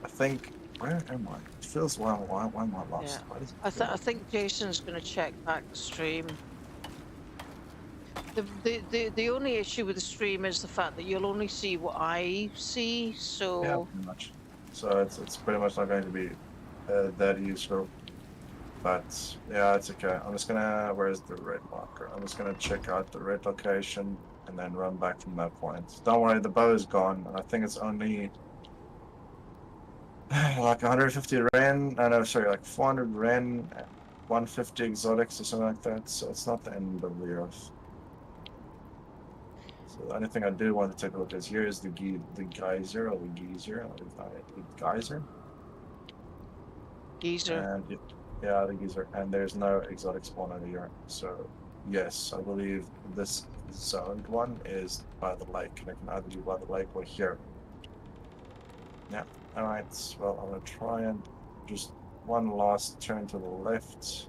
I think, where am I? It feels why am I lost? Yeah. I think Jason's gonna check back the stream. The only issue with the stream is the fact that you'll only see what I see. So yeah, pretty much. So it's pretty much not going to be that useful. But yeah, it's okay. I'm just gonna, where's the red marker? I'm just gonna check out the red location and then run back from that point. Don't worry, the bow is gone, and I think it's only like 150 Ren. I know, sorry, like 400 Ren, 150 exotics or something like that. So it's not the end of the earth. So the only thing I do want to take a look is here is the geyser or the geyser, geyser. Geyser. And yeah, the geyser, and there's no exotic spawn over here. So yes, I believe this zoned one is by the lake, and it can either be by the lake or here. Yeah. All right. Well, I'm gonna try and just one last turn to the left,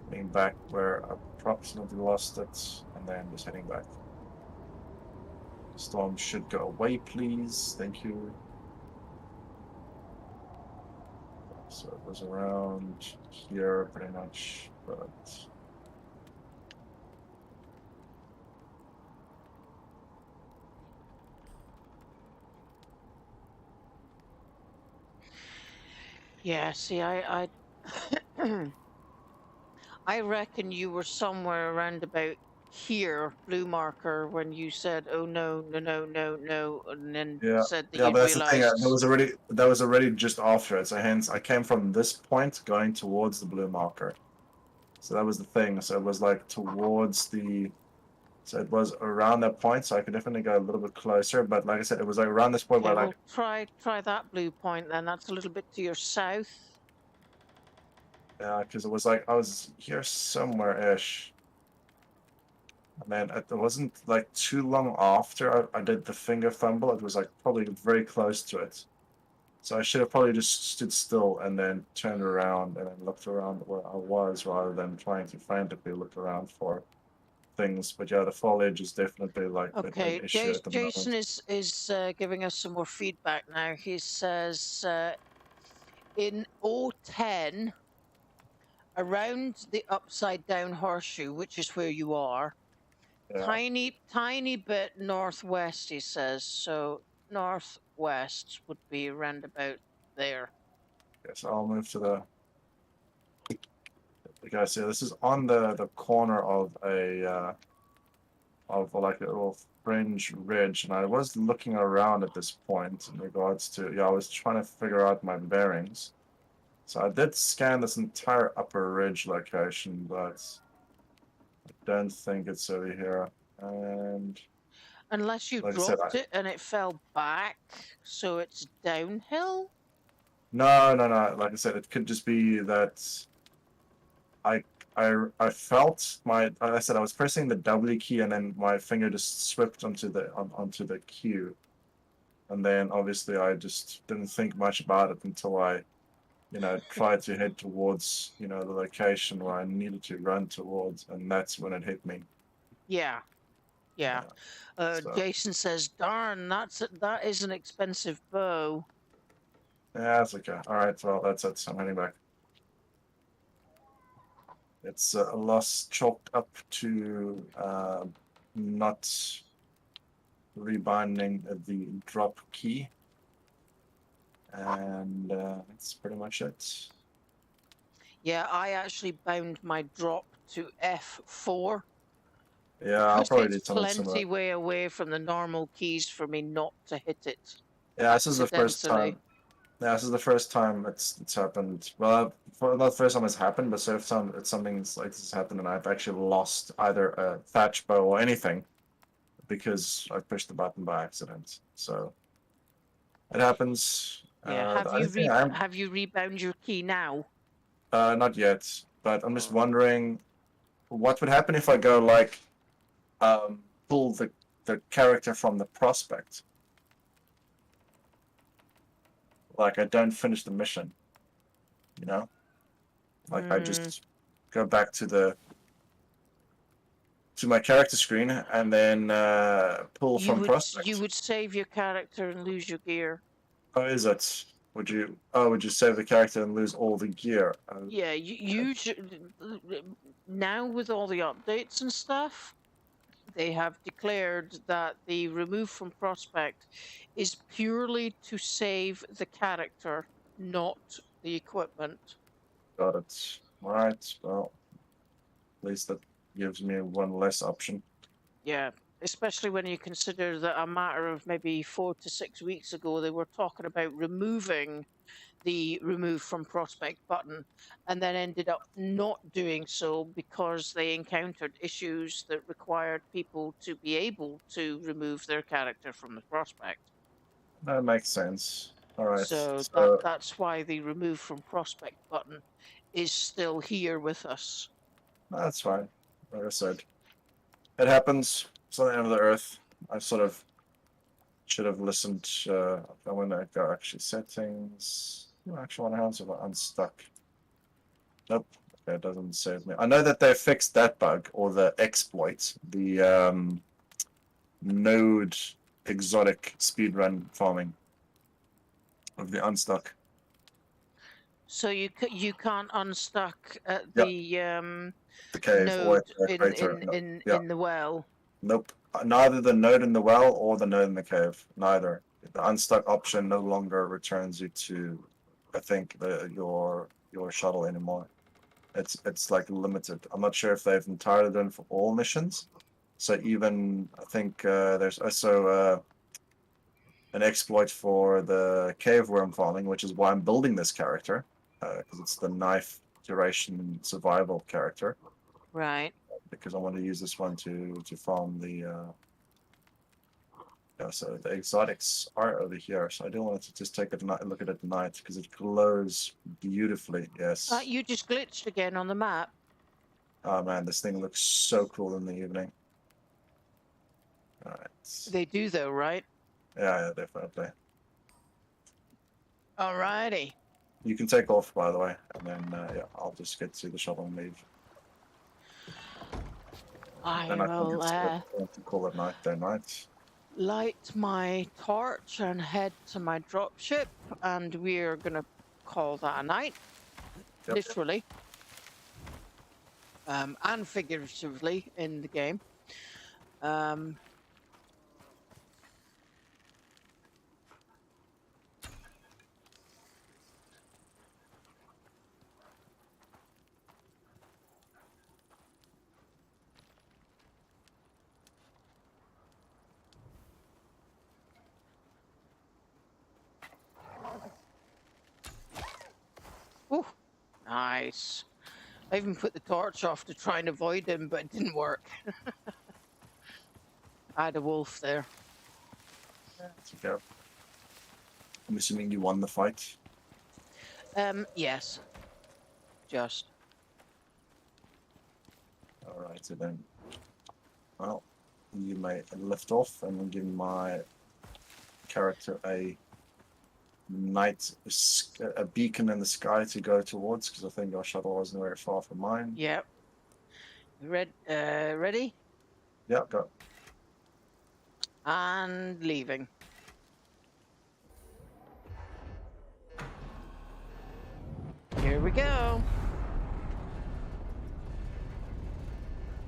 heading back where I approximately lost it, and then just heading back. The storm should go away, please. Thank you. So it was around here pretty much, but Yeah, see, I reckon you were somewhere around about here, blue marker, when you said, "Oh no, no, no, no, no," and then Yeah, said that yeah, you'd but that's the thing. realized. That was already just after it. So hence, I came from this point going towards the blue marker. So that was the thing. So it was like towards the. So it was around that point. So I could definitely go a little bit closer. But like I said, it was like around this point Okay, where well, like try that blue point then. That's a little bit to your south. yeah, because it was like I was here somewhere ish. And then it wasn't like too long after I did the finger fumble. It was like probably very close to it. So I should have probably just stood still and then turned around and then looked around where I was rather than trying to frantically look around for things. But yeah, the foliage is definitely like an Okay, issue at the Jason moment. is giving us some more feedback now. He says in O10, around the upside down horseshoe, which is where you are, Yeah. tiny bit northwest, he says. So northwest would be around about there. Yes, I'll move to the guys here. This is on the corner of like a little fringe ridge, and I was looking around at this point in regards to yeah, I was trying to figure out my bearings. So I did scan this entire upper ridge location, but I don't think it's over here. And Unless you like I said, dropped it and it fell back, so it's downhill. no. Like I said, it could just be that I I felt my. Like I said, I was pressing the W key, and then my finger just swept onto the Q, and then obviously I just didn't think much about it until I tried to head towards the location where I needed to run towards, and that's when it hit me. Yeah, yeah. Yeah. So Jason says, "Darn, that is an expensive bow." yeah, it's okay. All right, well that's it. I'm heading back. It's a loss chalked up to not rebinding the drop key, and that's pretty much it. Yeah, I actually bound my drop to F4 Yeah, I'll because probably it's do something similar. plenty way away from the normal keys for me not to hit it Yeah, this is the first accidentally. time. Yeah, this is the first time it's happened. Well, not the first time it's happened, but so if it's something like this has happened, and I've actually lost either a thatch bow or anything because I pushed the button by accident. So it happens. Yeah, The only thing I'm have you rebound your key now? not yet, but I'm just wondering what would happen if I go like pull the character from the prospect. Like I don't finish the mission, you know? Like I Mm, just go back to my character screen and then pull from you prospect. would save your character and lose your gear. Oh, is it? Would you save the character and lose all the gear? Yeah, now with all the updates and stuff, they have declared that the remove from prospect is purely to save the character, not the equipment. Got it. All right. Well, at least that gives me one less option. Yeah, especially when you consider that a matter of maybe 4 to 6 weeks ago, they were talking about removing the remove from prospect button and then ended up not doing so because they encountered issues that required people to be able to remove their character from the prospect. That makes sense. All right. So So that's why the remove from prospect button is still here with us. that's fine. Like I said, it happens. It's not the end of the earth. I sort of should have listened. I want to go actually settings. I actually want to have some unstuck. Nope. Okay, it doesn't save me. I know that they fixed that bug or the exploit, the node exotic speedrun farming of the unstuck. So you can't unstuck at Yeah, the cave or node at the crater. No, yeah, in the well. nope. Neither the node in the well or the node in the cave. Neither. The unstuck option no longer returns you to I think your shuttle anymore. It's like limited. I'm not sure if they've entirely done for all missions. So even I think there's also an exploit for the cave worm farming, which is why I'm building this character, because it's the knife duration survival character. Right. Because I want to use this one to farm the so the exotics are over here. So I do want to just take a look at it at night because it glows beautifully. Yes. You just glitched again on the map. Oh man, this thing looks so cool in the evening. All right. They do though, right? Yeah, definitely. Alrighty. You can take off, by the way, and then yeah, I'll just get to the shuttle and leave. I And I think will it's to call it night, then night. light my torch and head to my dropship, and we're gonna call that a night. Yep. Literally. And figuratively in the game. Ooh, nice. I even put the torch off to try and avoid him, but it didn't work. I had a wolf there. Okay. I'm assuming you won the fight. Yes. Just. All right, so then, well, you may lift off and then give my character a beacon in the sky to go towards, because I think our shuttle wasn't very far from mine. Yep. Ready? Yeah, go. And leaving. Here we go.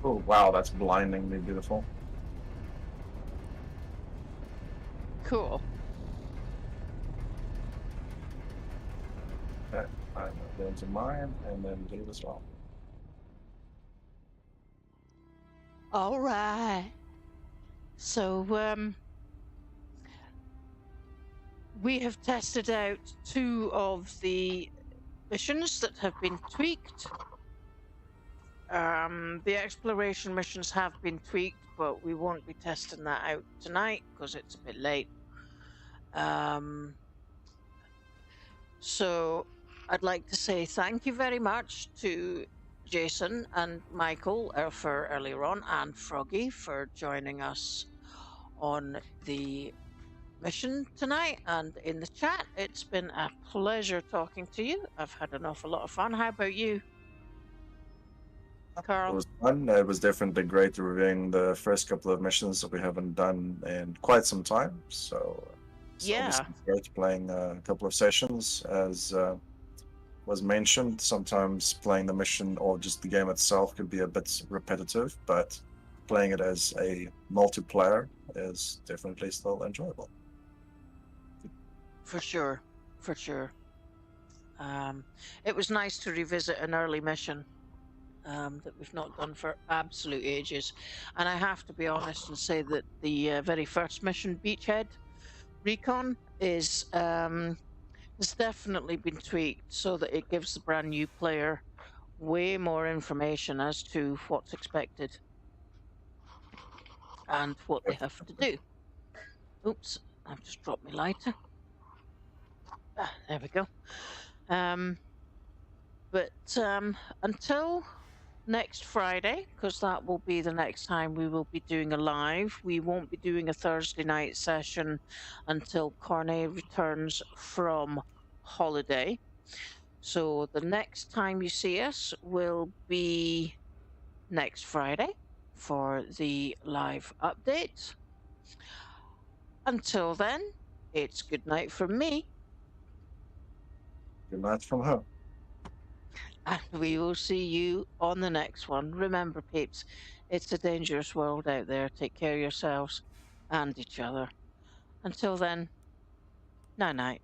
Oh wow, that's blindingly beautiful. Cool. Okay, I'm going to mine and then leave as well. All right. So, we have tested out 2 of the missions that have been tweaked. The exploration missions have been tweaked, but we won't be testing that out tonight because it's a bit late. So I'd like to say thank you very much to Jason and Michael for earlier on, and Froggy for joining us on the mission tonight and in the chat. It's been a pleasure talking to you. I've had an awful lot of fun. How about you, Carl? It was fun. It was definitely great reviewing the first couple of missions that we haven't done in quite some time. So Yeah. obviously it's great playing a couple of sessions, as was mentioned. Sometimes playing the mission or just the game itself could be a bit repetitive, but playing it as a multiplayer is definitely still enjoyable. For sure, for sure. It was nice to revisit an early mission that we've not done for absolute ages. And I have to be honest and say that the very first mission, Beachhead Recon, is has definitely been tweaked so that it gives the brand new player way more information as to what's expected and what they have to do. Oops, I've just dropped my lighter. There we go. But until next Friday, because that will be the next time we will be doing a live. We won't be doing a Thursday night session until Cornet returns from holiday. So the next time you see us will be next Friday for the live update. Until then, it's good night from me. Good night from her. And we will see you on the next one. Remember, peeps, it's a dangerous world out there. Take care of yourselves and each other. Until then, night-night.